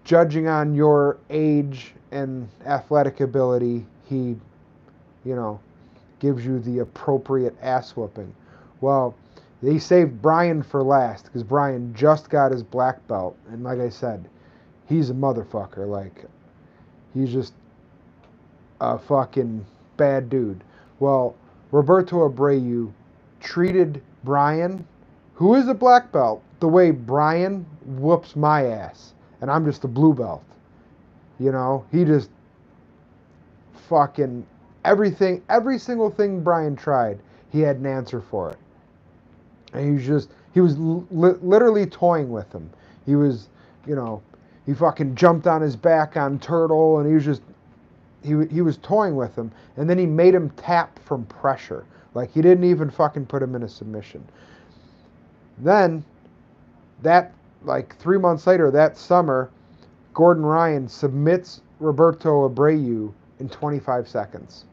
judging on your age and athletic ability, he, you know, gives you the appropriate ass whooping. Well, they saved Brian for last because Brian just got his black belt, and like I said, he's a motherfucker. Like, he's just a fucking bad dude. Well, Roberto Abreu treated Brian, who is a black belt, the way Brian whoops my ass, and I'm just a blue belt. You know, he just fucking everything, every single thing Brian tried, he had an answer for it. And he was literally toying with him. He was, you know, he fucking jumped on his back on Turtle, and he was just, he was toying with him, and then he made him tap from pressure. Like, he didn't even fucking put him in a submission. Then, like 3 months later, that summer, Gordon Ryan submits Roberto Abreu in 25 seconds.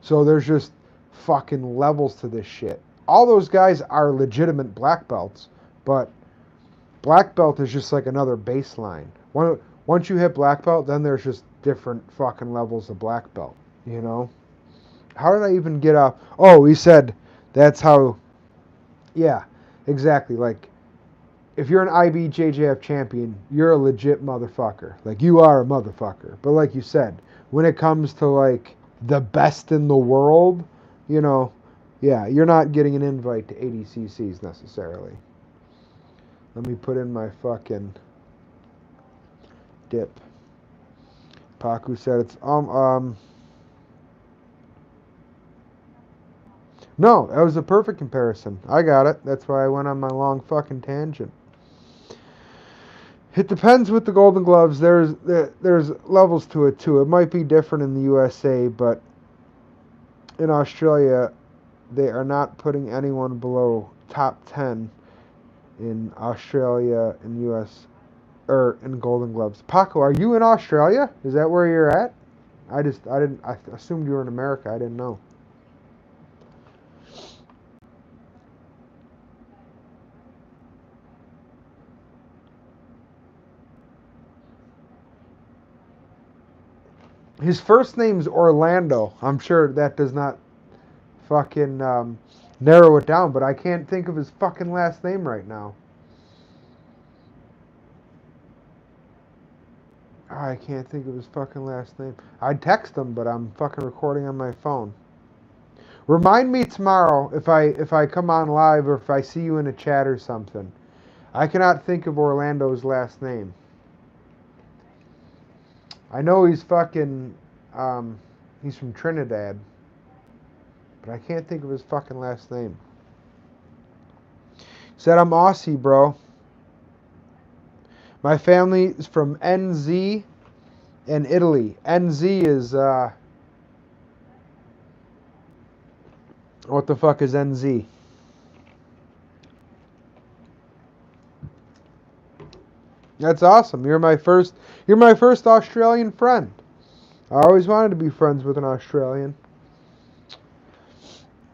So there's just fucking levels to this shit. All those guys are legitimate black belts, but black belt is just like another baseline. Once you hit black belt, then there's just different fucking levels of black belt, you know? How did I even get off? Oh, he said that's how, yeah, exactly. Like, if you're an IBJJF champion, you're a legit motherfucker. Like, you are a motherfucker. But like you said, when it comes to like the best in the world, you know, yeah, you're not getting an invite to ADCCs necessarily. Let me put in my fucking dip. Paku said it's no, that was a perfect comparison. I got it. That's why I went on my long fucking tangent. It depends with the Golden Gloves. There's levels to it too. It might be different in the USA, but in Australia, they are not putting anyone below top 10 in Australia and US or in Golden Gloves. Paco, are you in Australia? Is that where you're at? I assumed you were in America. I didn't know. His first name's Orlando. I'm sure that does not fucking narrow it down, but I can't think of his fucking last name right now. I can't think of his fucking last name. I'd text him, but I'm fucking recording on my phone. Remind me tomorrow if I come on live or if I see you in a chat or something. I cannot think of Orlando's last name. I know he's fucking he's from Trinidad, but I can't think of his fucking last name. Said I'm Aussie, bro. My family is from NZ and Italy. NZ is what the fuck is NZ? That's awesome. You're my first Australian friend. I always wanted to be friends with an Australian.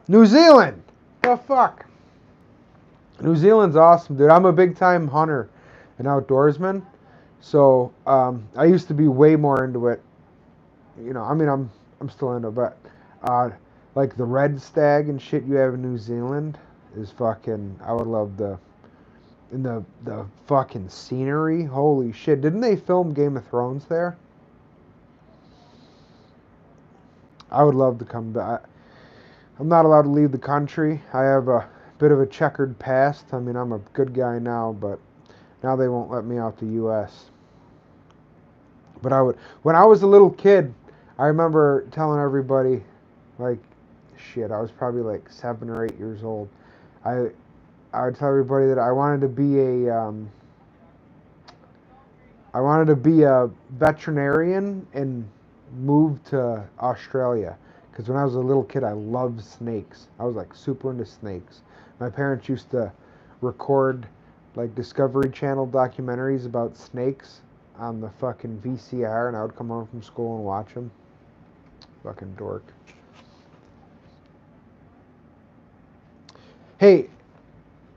New Zealand. The fuck? New Zealand's awesome, dude. I'm a big time hunter and outdoorsman. So I used to be way more into it. I mean, I'm still into it, but uh, like the red stag and shit you have in New Zealand is fucking. I would love the fucking scenery. Holy shit! Didn't they film Game of Thrones there? I would love to come back. I'm not allowed to leave the country. I have a bit of a checkered past. I mean, I'm a good guy now, but now they won't let me out the U.S. But when I was a little kid, I remember telling everybody, like, shit, I was probably like 7 or 8 years old. I I would tell everybody that I wanted to be a veterinarian and move to Australia. Because when I was a little kid, I loved snakes. I was like super into snakes. My parents used to record like Discovery Channel documentaries about snakes on the fucking VCR, and I would come home from school and watch them. Fucking dork. Hey,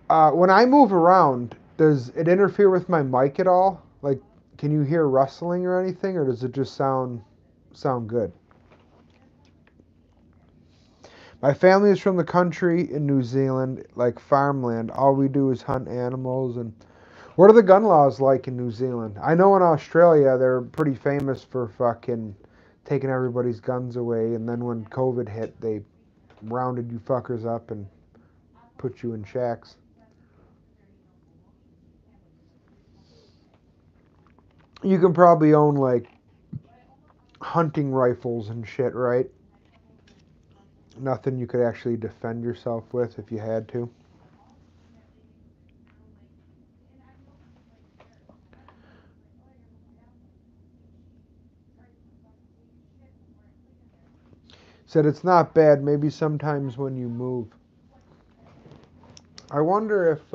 when I move around, does it interfere with my mic at all? Like, can you hear rustling or anything, or does it just sound good? My family is from the country in New Zealand, like farmland. All we do is hunt animals. And what are the gun laws like in New Zealand? I know in Australia they're pretty famous for fucking taking everybody's guns away, and then when COVID hit, they rounded you fuckers up and put you in shacks. You can probably own like hunting rifles and shit, right? Nothing you could actually defend yourself with if you had to. Said it's not bad. Maybe sometimes when you move. I wonder if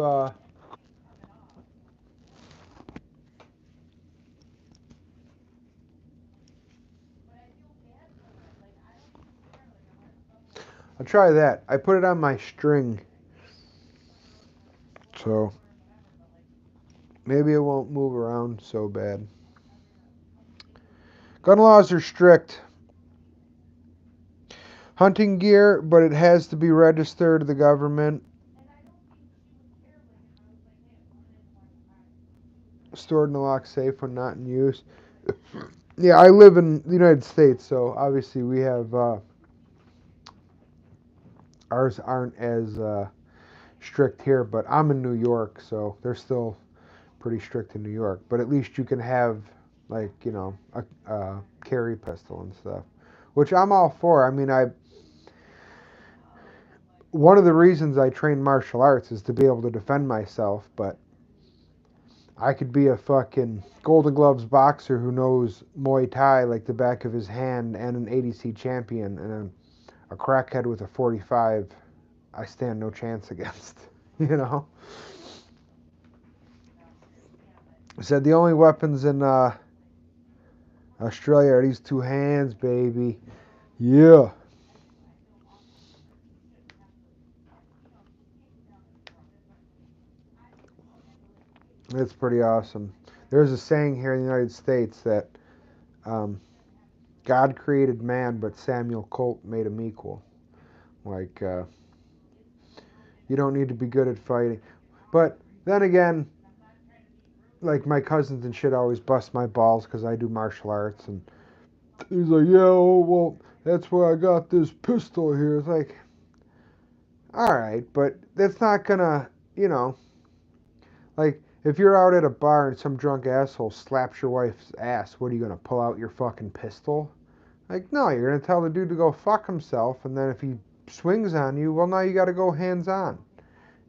I'll try that. I put it on my string, so maybe it won't move around so bad. Gun laws are strict. Hunting gear, but it has to be registered to the government. Stored in a locked safe when not in use. Yeah, I live in the United States, so obviously we have ours aren't as strict here. But I'm in New York, so they're still pretty strict in New York. But at least you can have like a carry pistol and stuff, which I'm all for. I mean, I one of the reasons I train martial arts is to be able to defend myself, but I could be a fucking Golden Gloves boxer who knows Muay Thai like the back of his hand and an ADC champion and a crackhead with a 45. I stand no chance against. You know. I said the only weapons in Australia are these two hands, baby. Yeah. It's pretty awesome. There's a saying here in the United States that um, God created man, but Samuel Colt made him equal. Like, you don't need to be good at fighting. But then again, like my cousins and shit always bust my balls because I do martial arts, and he's like, yeah, oh, well, that's why I got this pistol here. It's like, all right, but that's not gonna, you know, like if you're out at a bar and some drunk asshole slaps your wife's ass, what are you gonna pull out your fucking pistol? Like, no, you're gonna tell the dude to go fuck himself, and then if he swings on you, well, now you gotta go hands on.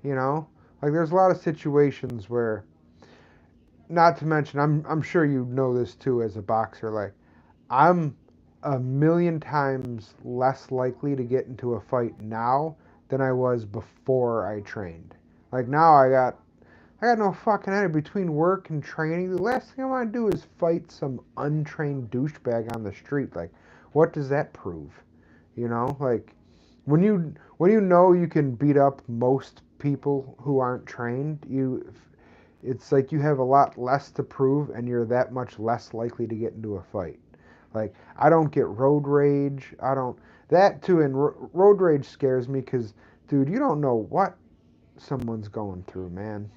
You know, like there's a lot of situations where, not to mention, I'm sure you know this too as a boxer. Like, I'm a million times less likely to get into a fight now than I was before I trained. Like now I got no fucking energy between work and training. The last thing I want to do is fight some untrained douchebag on the street. Like, what does that prove? You know, like when you know you can beat up most people who aren't trained, it's like you have a lot less to prove and you're that much less likely to get into a fight. Like, I don't get road rage. I don't that too, and road rage scares me because, dude, you don't know what someone's going through, man.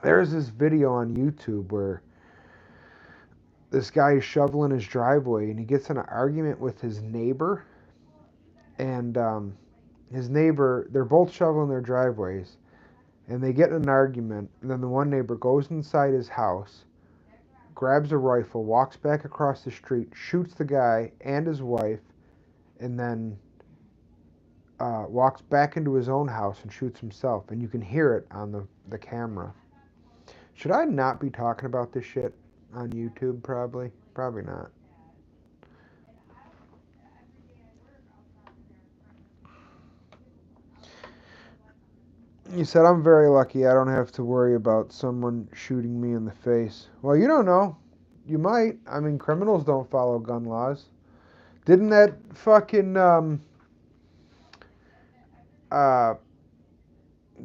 There's this video on YouTube where this guy is shoveling his driveway and he gets in an argument with his neighbor. And his neighbor, they're both shoveling their driveways. And they get in an argument. And then the one neighbor goes inside his house, grabs a rifle, walks back across the street, shoots the guy and his wife, and then walks back into his own house and shoots himself. And you can hear it on the camera. Should I not be talking about this shit on YouTube? Probably. Probably not. You said I'm very lucky I don't have to worry about someone shooting me in the face. Well, you don't know. You might. I mean, criminals don't follow gun laws. Didn't that fucking uh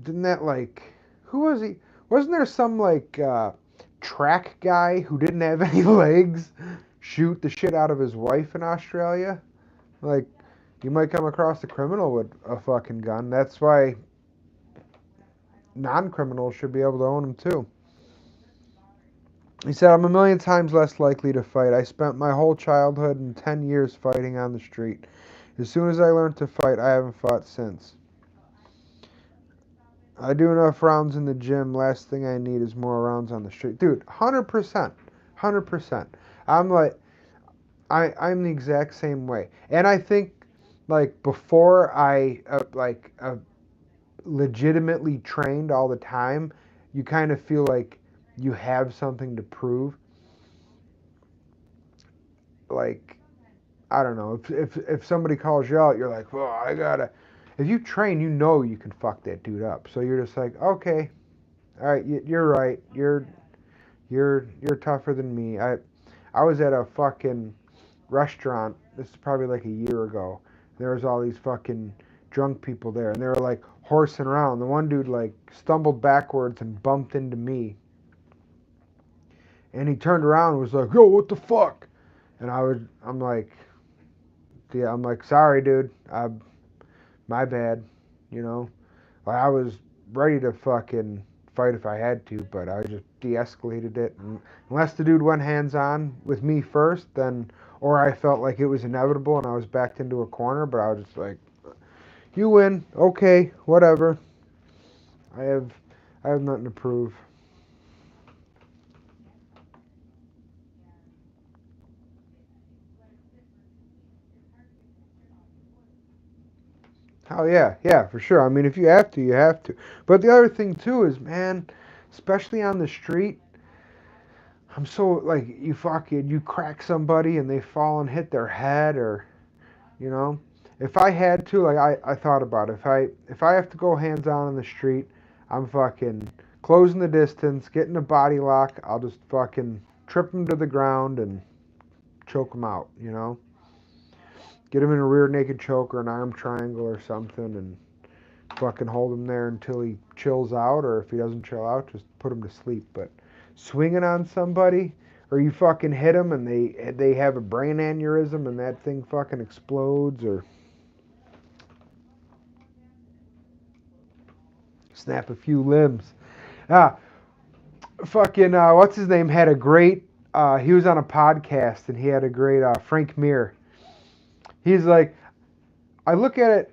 didn't that like who was he? Wasn't there some like track guy who didn't have any legs shoot the shit out of his wife in Australia? Like, you might come across a criminal with a fucking gun. That's why non-criminals should be able to own them too. He said, I'm a million times less likely to fight. I spent my whole childhood and 10 years fighting on the street. As soon as I learned to fight, I haven't fought since. I do enough rounds in the gym. Last thing I need is more rounds on the street. Dude, 100%. 100%. I'm like, I'm the exact same way. And I think, like, before I, legitimately trained all the time, you kind of feel like you have something to prove. Like, I don't know, if somebody calls you out, you're like, well, I gotta. If you train, you know you can fuck that dude up. So you're just like, okay, all right, you're right. You're tougher than me. I was at a fucking restaurant. This is probably like a year ago. There was all these fucking drunk people there, and they were like horsing around. The one dude like stumbled backwards and bumped into me, and he turned around and was like, "Yo, what the fuck?" And I'm like, yeah, I'm like, sorry, dude. My bad. You know, like I was ready to fucking fight if I had to, but I just de-escalated it. And unless the dude went hands-on with me first, then, or I felt like it was inevitable and I was backed into a corner. But I was just like, you win. Okay, whatever. I have, I have nothing to prove. Oh yeah, yeah, for sure. I mean, if you have to, you have to. But the other thing too is, man, especially on the street, I'm so like you fucking you crack somebody and they fall and hit their head or you know. if I had to, like I thought about it. If I have to go hands on in the street, I'm fucking closing the distance, getting a body lock. I'll just fucking trip him to the ground and choke him out. You know, get him in a rear naked choke or an arm triangle or something, and fucking hold him there until he chills out, or if he doesn't chill out, just put him to sleep. But swinging on somebody, or you fucking hit them and they have a brain aneurysm and that thing fucking explodes, or snap a few limbs. Ah, fucking what's his name had a great. He was on a podcast and he had a great Frank Mir. He's like, I look at it.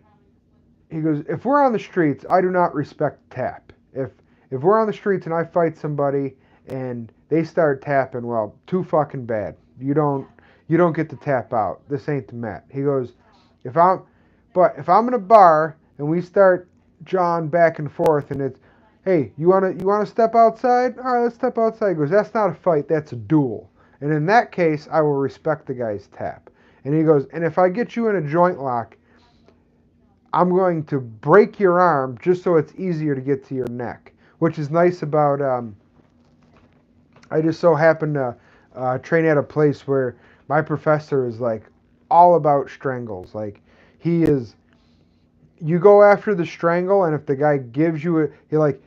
He goes, if we're on the streets, I do not respect tap. If we're on the streets and I fight somebody and they start tapping, well, too fucking bad. You don't get to tap out. This ain't the mat. He goes, if I'm if I'm in a bar and we start jawing back and forth and it's, hey, you wanna step outside? All right, let's step outside. He goes, that's not a fight, that's a duel. And in that case, I will respect the guy's tap. And he goes, and if I get you in a joint lock, I'm going to break your arm just so it's easier to get to your neck. Which is nice about. I just so happen to train at a place where my professor is like all about strangles. Like he is. You go after the strangle, and if the guy gives you it,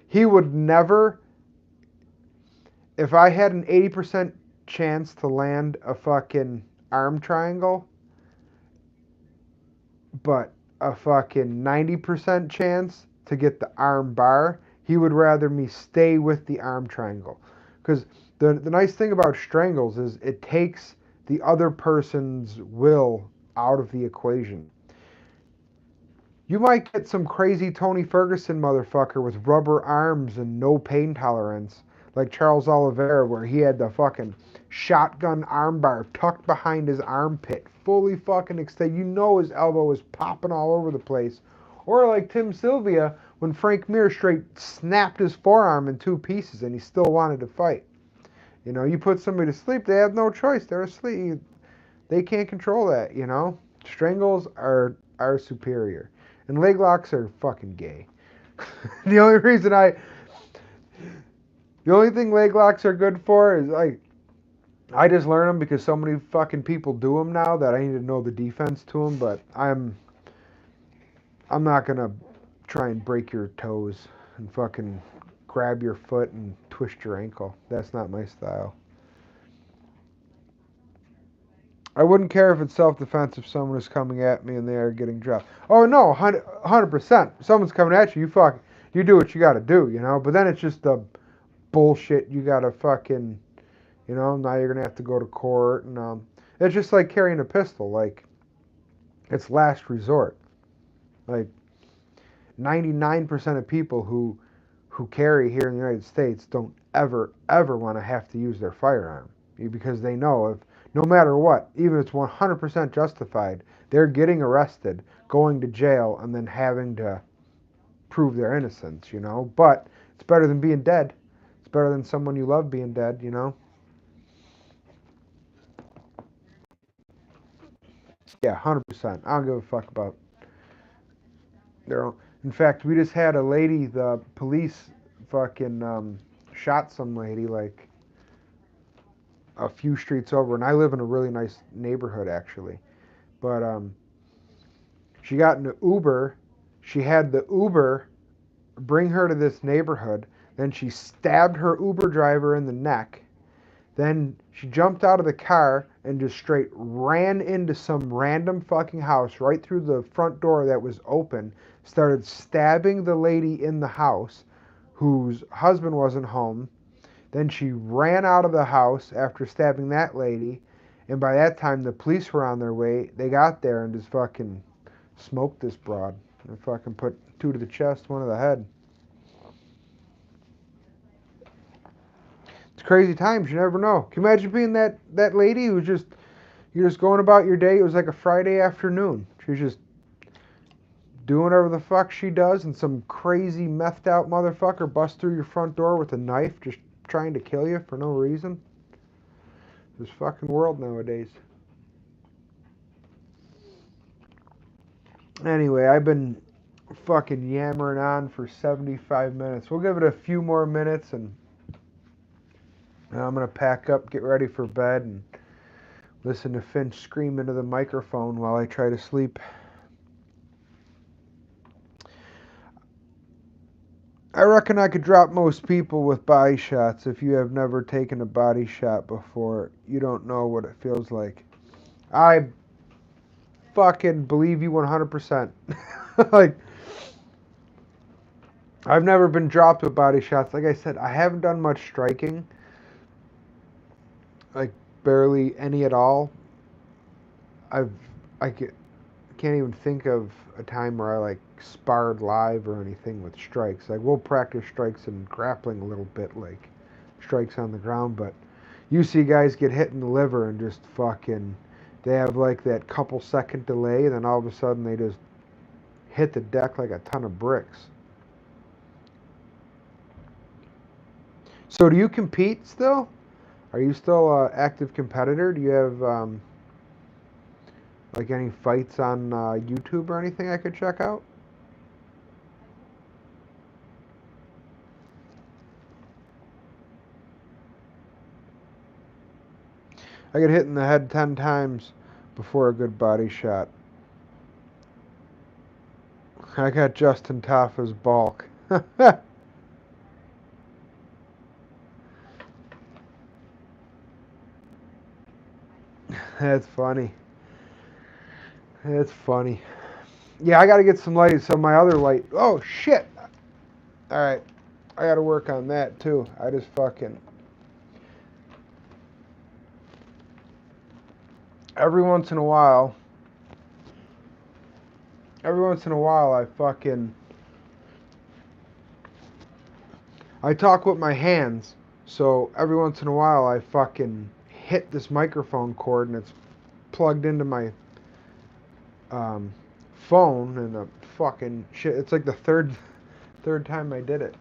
he would never. If I had an 80% chance to land a fucking arm triangle, but a fucking 90% chance to get the arm bar, he would rather me stay with the arm triangle. Because the nice thing about strangles is it takes the other person's will out of the equation. You might get some crazy Tony Ferguson motherfucker with rubber arms and no pain tolerance, like Charles Oliveira, where he had the fucking shotgun armbar tucked behind his armpit, fully fucking extended. You know his elbow was popping all over the place. Or like Tim Sylvia, when Frank Mir straight snapped his forearm in two pieces and he still wanted to fight. You know, you put somebody to sleep, they have no choice. They're asleep. They can't control that, you know? Strangles are superior. And leg locks are fucking gay. the only reason I the only thing leg locks are good for is like I just learn them because so many fucking people do them now that I need to know the defense to them, but I'm not going to try and break your toes and fucking grab your foot and twist your ankle. That's not my style. I wouldn't care if it's self-defense if someone is coming at me and they are getting dropped. Oh no, 100%. If someone's coming at you, you do what you got to do, you know. But then it's just the bullshit. You got to fucking, you know. Now you're gonna have to go to court, and it's just like carrying a pistol. Like it's last resort. Like 99% of people who carry here in the United States don't ever want to have to use their firearm because they know if no matter what, even if it's 100% justified, they're getting arrested, going to jail, and then having to prove their innocence, you know. But it's better than being dead. It's better than someone you love being dead, you know. Yeah, 100%. I don't give a fuck about their own. In fact, we just had a lady, the police fucking shot some lady like a few streets over, and I live in a really nice neighborhood actually. But she got in an Uber. She had the Uber bring her to this neighborhood. Then she stabbed her Uber driver in the neck. Then she jumped out of the car and just straight ran into some random fucking house right through the front door that was open. Started stabbing the lady in the house whose husband wasn't home. Then she ran out of the house after stabbing that lady. And by that time, the police were on their way. They got there and just fucking smoked this broad. And fucking put two to the chest, one to the head. It's crazy times. You never know. Can you imagine being that lady who's just you're just going about your day? It was like a Friday afternoon. She's just doing whatever the fuck she does, and some crazy methed out motherfucker busts through your front door with a knife, just trying to kill you for no reason. This fucking world nowadays. Anyway, I've been fucking yammering on for 75 minutes. We'll give it a few more minutes and I'm going to pack up, get ready for bed, and listen to Finch scream into the microphone while I try to sleep. I reckon I could drop most people with body shots. If you have never taken a body shot before, you don't know what it feels like. I fucking believe you 100%. Like, I've never been dropped with body shots. Like I said, I haven't done much striking. Like, barely any at all. I've, I can't even think of a time where I, like, sparred live or anything with strikes. Like, we'll practice strikes and grappling a little bit, like strikes on the ground, but you see guys get hit in the liver and just fucking, they have like that couple second delay, and then all of a sudden they just hit the deck like a ton of bricks. So do you compete still? Are you still an active competitor? Do you have like any fights on YouTube or anything I could check out? I get hit in the head 10 times before a good body shot. I got Justin Taffa's bulk. That's funny. That's funny. Yeah, I got to get some light. So my other light. Oh shit! All right, I got to work on that too. I just fucking every once in a while. Every once in a while, I talk with my hands. So every once in a while, I fucking hit this microphone cord and it's plugged into my um, phone and the fucking shit. It's like the third time I did it.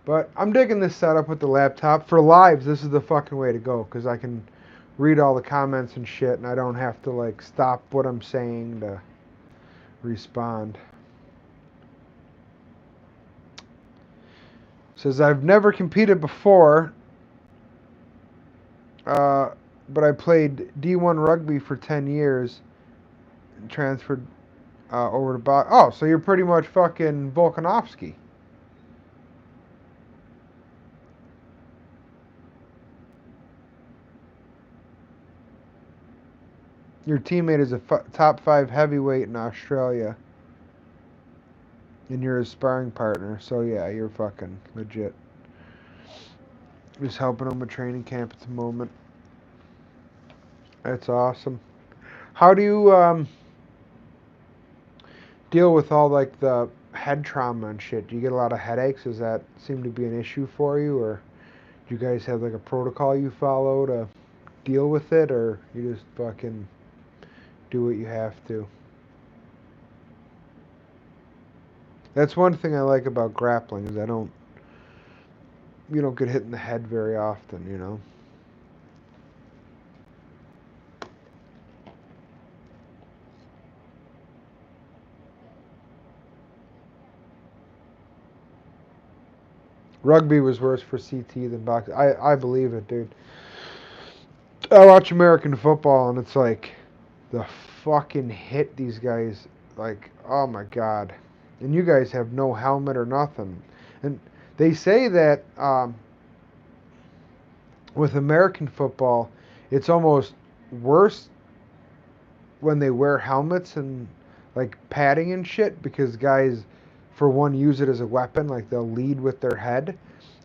But I'm digging this setup with the laptop. For lives, this is the fucking way to go because I can read all the comments and shit and I don't have to like stop what I'm saying to respond. Says I've never competed before, uh, but I played D1 rugby for 10 years and transferred over to Oh, so you're pretty much fucking Volkanovski. Your teammate is a top 5 heavyweight in Australia, and you're his sparring partner. So yeah, you're fucking legit. Just helping him with training camp at the moment. That's awesome. How do you deal with all like the head trauma and shit? Do you get a lot of headaches? Does that seem to be an issue for you, or do you guys have like a protocol you follow to deal with it, or you just fucking do what you have to? That's one thing I like about grappling is you don't get hit in the head very often, you know. Rugby was worse for CT than boxing. I believe it, dude. I watch American football and it's like the fucking hit these guys, like, oh my god. And you guys have no helmet or nothing. And they say that with American football, it's almost worse when they wear helmets and like padding and shit because guys, for one, use it as a weapon. Like they'll lead with their head,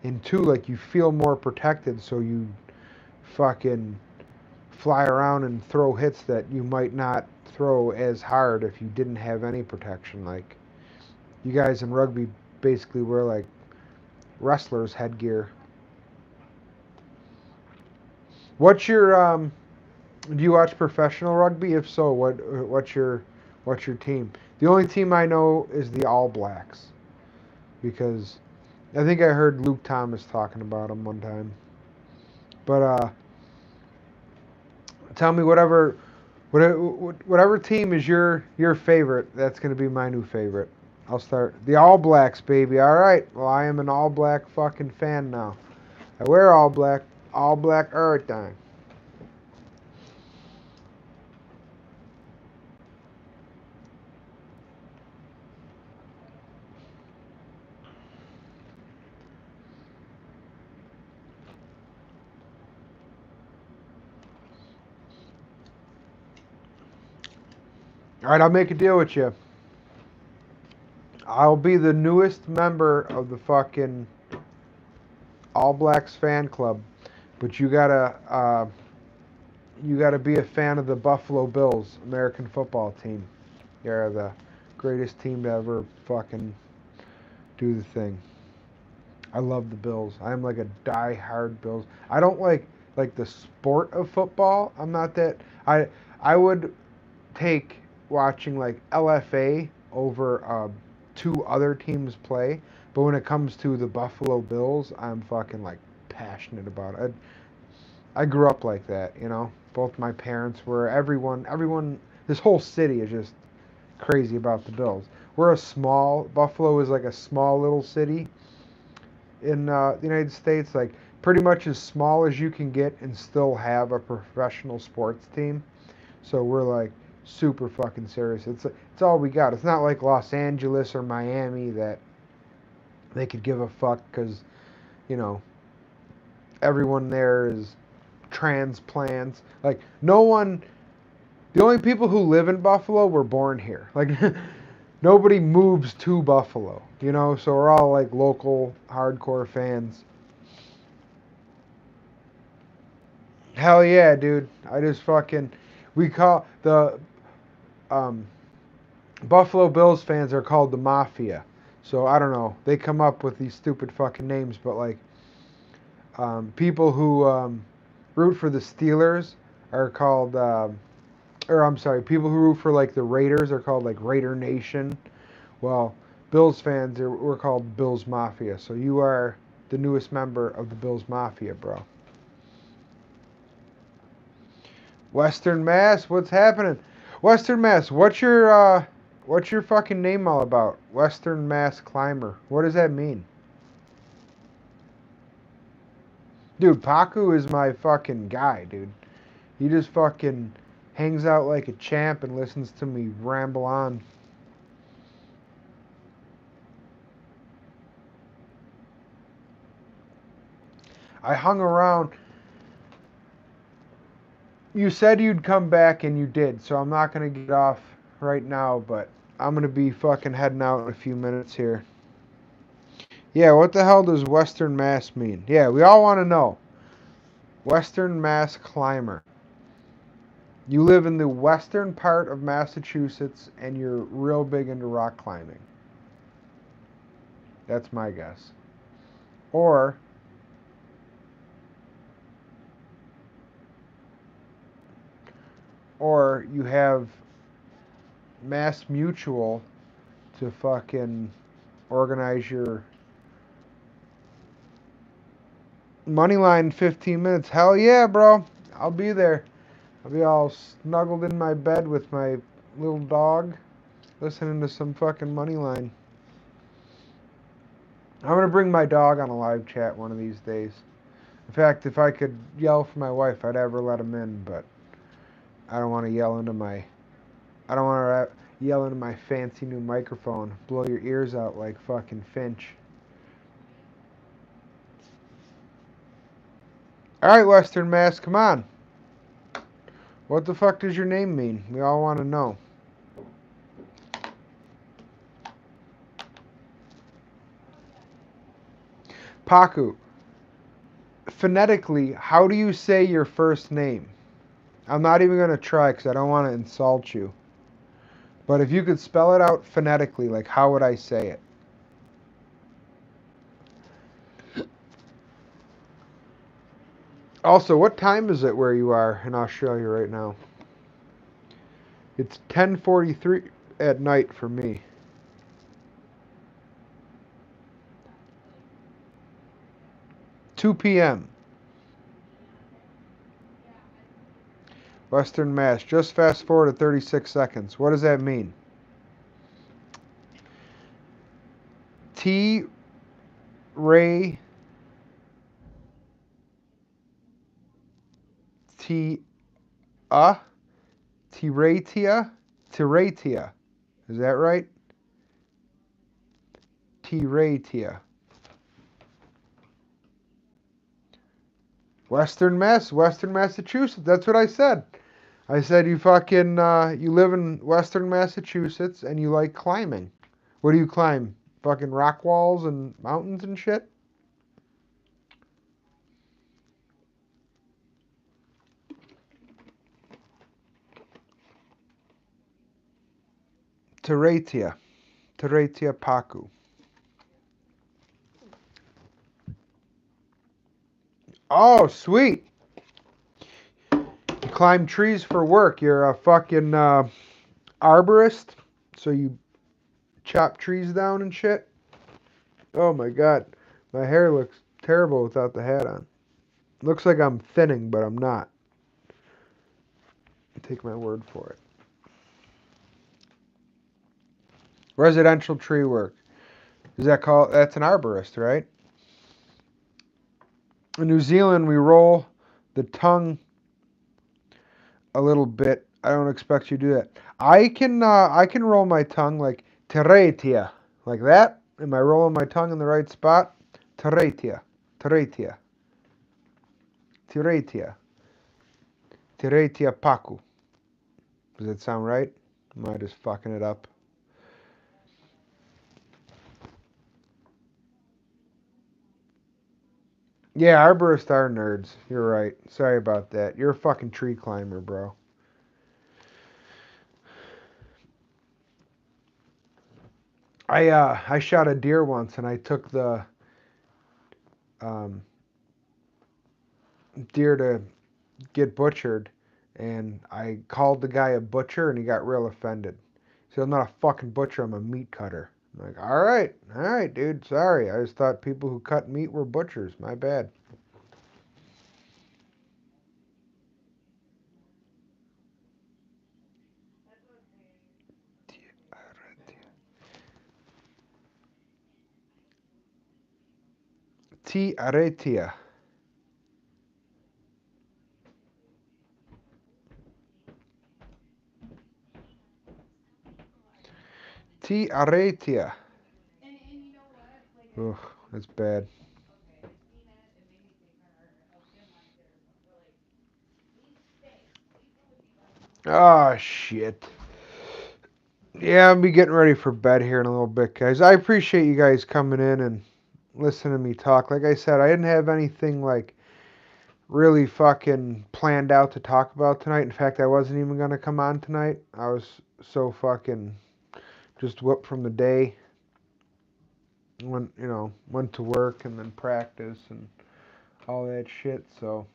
and two, like you feel more protected, so you fucking fly around and throw hits that you might not throw as hard if you didn't have any protection. Like you guys in rugby basically wear like wrestlers headgear. What's your do you watch professional rugby? If so, what's your team? The only team I know is the All Blacks because I think I heard Luke Thomas talking about them one time. But tell me whatever team is your favorite. That's gonna be my new favorite. I'll start the All Blacks, baby. All right. Well, I am an All Black fucking fan now. I wear all black everything. All right, I'll make a deal with you. I'll be the newest member of the fucking All Blacks fan club, but you gotta be a fan of the Buffalo Bills, American football team. They're the greatest team to ever fucking do the thing. I love the Bills. I'm like a die-hard Bills. I don't like the sport of football. I'm not that. I would take watching like LFA over two other teams play, but when it comes to the Buffalo Bills, I'm fucking like passionate about it. I grew up like that, you know. Both my parents were. Everyone. This whole city is just crazy about the Bills. We're a small. Buffalo is like a small little city in the United States, like pretty much as small as you can get and still have a professional sports team. So we're like super fucking serious. It's all we got. It's not like Los Angeles or Miami that they could give a fuck because you know everyone there is transplants. Like no one. The only people who live in Buffalo were born here. Like nobody moves to Buffalo. You know, so we're all like local hardcore fans. Hell yeah, dude. I just fucking we call the um Buffalo Bills fans are called the Mafia. So I don't know. They come up with these stupid fucking names, but like people who root for the Steelers are called, or I'm sorry, people who root for like the Raiders are called like Raider Nation. Well, Bills fans we're called Bills Mafia. So you are the newest member of the Bills Mafia, bro. Western Mass, what's happening? Western Mass, what's your fucking name all about? Western Mass Climber. What does that mean? Dude, Paku is my fucking guy, dude. He just fucking hangs out like a champ and listens to me ramble on. I hung around. You said you'd come back and you did, so I'm not gonna get off right now, but I'm gonna be fucking heading out in a few minutes here. Yeah, what the hell does Western Mass mean? Yeah, we all want to know. Western Mass Climber. You live in the western part of Massachusetts and you're real big into rock climbing. That's my guess. Or you have Mass Mutual to fucking organize your money line in 15 minutes. Hell yeah, bro. I'll be there. I'll be all snuggled in my bed with my little dog, listening to some fucking money line. I'm gonna bring my dog on a live chat one of these days. In fact, if I could yell for my wife, I'd ever let him in, but I don't want to yell into my I don't want to yell into my fancy new microphone, blow your ears out like fucking Finch. All right, Western Mass, come on. What the fuck does your name mean? We all want to know. Paku, phonetically, how do you say your first name? I'm not even going to try because I don't want to insult you. But if you could spell it out phonetically, like how would I say it? Also, what time is it where you are in Australia right now? It's 10:43 at night for me. 2 p.m. Western Mass. Just fast forward to 36 seconds. What does that mean? T. Ray. T. Tiratia. Tiratia. Is that right? Tiratia. Western Massachusetts. That's what I said. I said you fucking you live in Western Massachusetts and you like climbing. What do you climb? Fucking rock walls and mountains and shit? Tiratia. Tiratia Paku. Oh, sweet. You climb trees for work. You're a fucking arborist, so you chop trees down and shit. Oh my god, my hair looks terrible without the hat on. Looks like I'm thinning, but I'm not. Take my word for it. Residential tree work. Is that called? That's an arborist, right? In New Zealand, we roll the tongue a little bit. I don't expect you to do that. I can roll my tongue like teretia, like that. Am I rolling my tongue in the right spot? Teretia, teretia, teretia, teretia paku. Does that sound right? Am I just fucking it up? Yeah, arborists are nerds. You're right. Sorry about that. You're a fucking tree climber, bro. I shot a deer once and I took the um, deer to get butchered, and I called the guy a butcher, and he got real offended. He said, "I'm not a fucking butcher. I'm a meat cutter." I'm like, all right, dude. Sorry. I just thought people who cut meat were butchers. My bad. T. aretia. T. aretia. Ugh, that's bad. Oh, shit. Yeah, I'll be getting ready for bed here in a little bit, guys. I appreciate you guys coming in and listening to me talk. Like I said, I didn't have anything like really fucking planned out to talk about tonight. In fact, I wasn't even gonna come on tonight. I was so fucking just whooped from the day. Went to work and then practice and all that shit. So,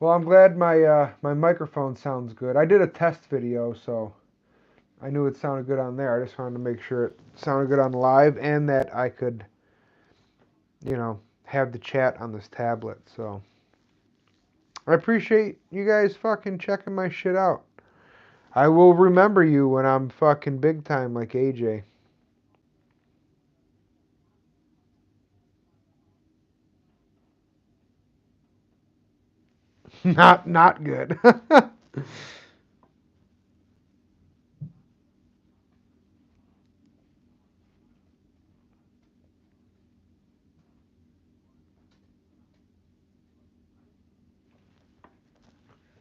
well, I'm glad my microphone sounds good. I did a test video, so I knew it sounded good on there. I just wanted to make sure it sounded good on live and that I could, have the chat on this tablet. So, I appreciate you guys fucking checking my shit out. I will remember you when I'm fucking big time like AJ. Not good.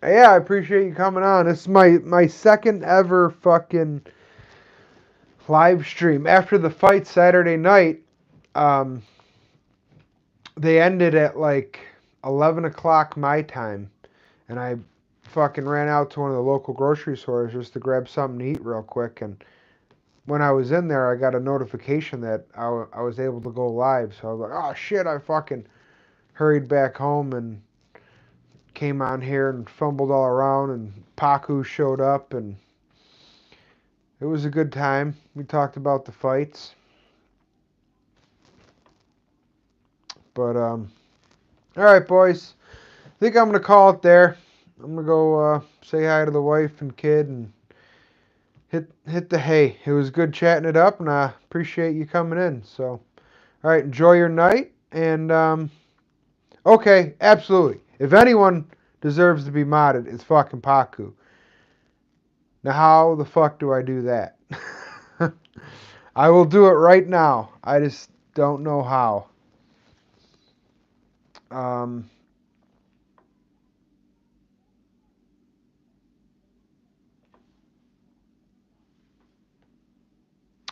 Yeah, I appreciate you coming on. This is my second ever fucking live stream. After the fight Saturday night, um, they ended at like 11 o'clock my time, and I fucking ran out to one of the local grocery stores just to grab something to eat real quick. And when I was in there, I got a notification that I was able to go live. So I was like, oh shit, I fucking hurried back home and came on here and fumbled all around, and Paku showed up, and it was a good time. We talked about the fights, but all right, boys. I think I'm gonna call it there. I'm gonna go say hi to the wife and kid and hit the hay. It was good chatting it up, and I appreciate you coming in. So, all right, enjoy your night. And okay, absolutely. If anyone deserves to be modded, it's fucking Paku. Now, how the fuck do I do that? I will do it right now. I just don't know how. Um,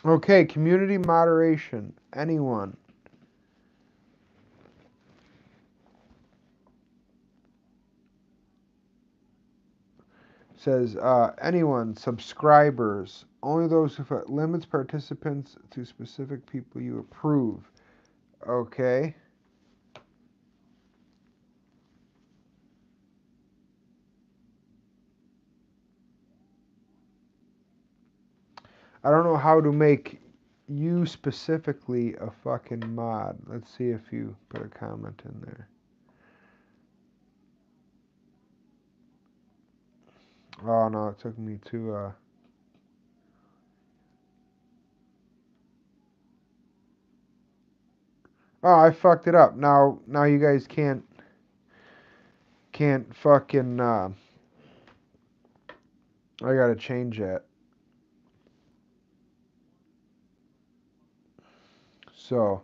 okay, community moderation. Anyone says anyone subscribers. Only those who limits participants to specific people you approve. Okay. I don't know how to make you specifically a fucking mod. Let's see if you put a comment in there. Oh no, it took me to oh, I fucked it up. Now you guys can't fucking I gotta change that. So,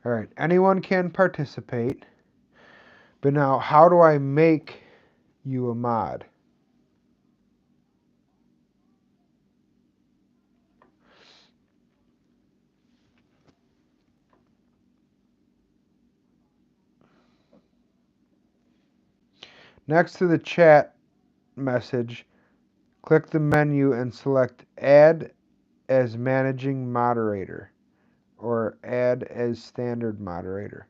all right, anyone can participate. But now how do I make you a mod? Next to the chat message, click the menu and select Add as Managing Moderator or Add as Standard Moderator.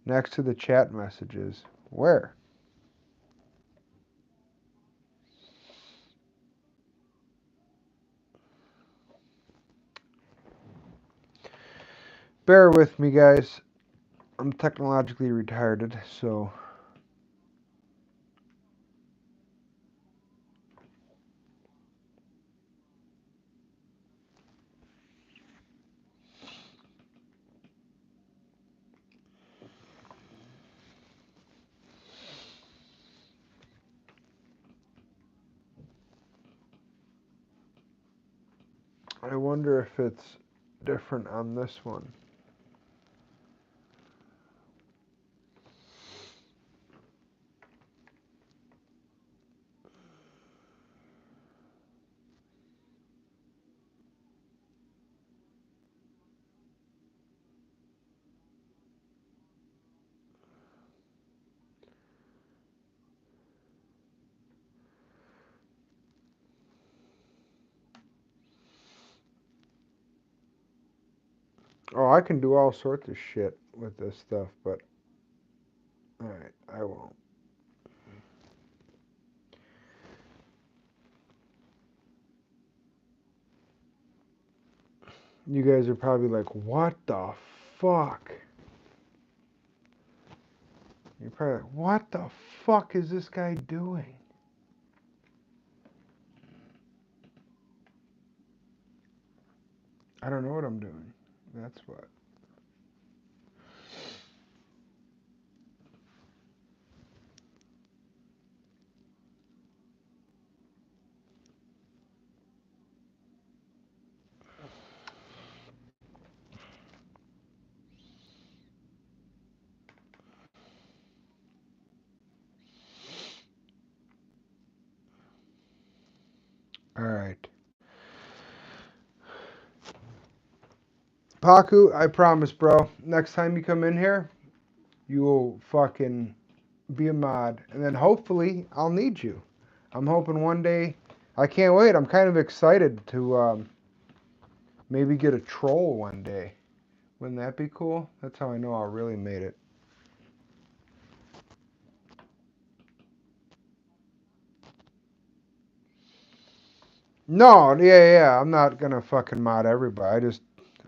Next to the chat messages, where? Bear with me, guys. I'm technologically retarded, so. I wonder if it's different on this one. Oh, I can do all sorts of shit with this stuff, but alright, I won't. You guys are probably like, what the fuck? You're probably like, what the fuck is this guy doing? I don't know what I'm doing. That's what. Alright. Paku, I promise, bro. Next time you come in here, you will fucking be a mod. And then hopefully I'll need you. I'm hoping one day. I can't wait. I'm kind of excited to maybe get a troll one day. Wouldn't that be cool? That's how I know I really made it. No, yeah. I'm not gonna fucking mod everybody.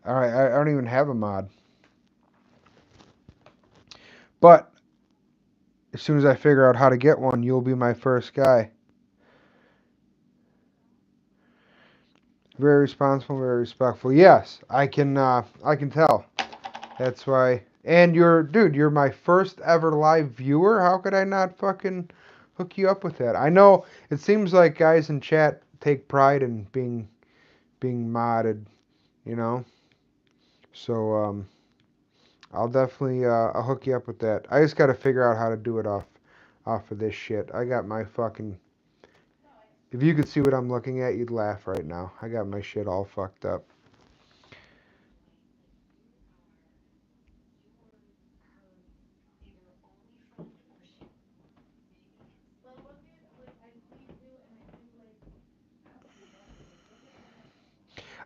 Alright, I don't even have a mod. But as soon as I figure out how to get one, you'll be my first guy. Very responsible, very respectful. Yes, I can tell. That's why. And you're my first ever live viewer. How could I not fucking hook you up with that? I know it seems like guys in chat take pride in being modded, you know. So I'll definitely I'll hook you up with that. I just got to figure out how to do it off of this shit. I got my fucking. If you could see what I'm looking at, you'd laugh right now. I got my shit all fucked up.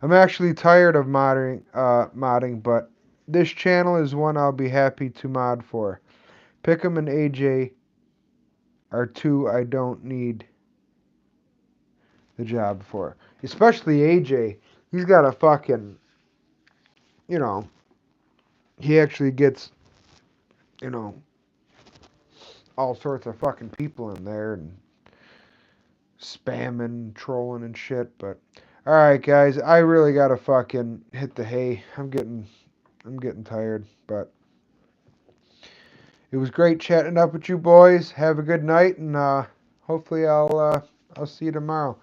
I'm actually tired of modding, but this channel is one I'll be happy to mod for. Pick'em and AJ are two I don't need the job for. Especially AJ. He's got a fucking, you know, he actually gets, you know, all sorts of fucking people in there and spamming, trolling and shit. But all right, guys, I really gotta fucking hit the hay. I'm getting tired, but it was great chatting up with you boys. Have a good night, and hopefully I'll see you tomorrow.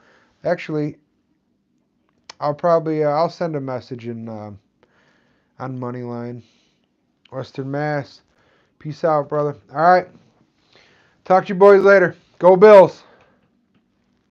Actually, I'll probably I'll send a message in on Moneyline, Western Mass. Peace out, brother. All right, talk to you boys later. Go Bills.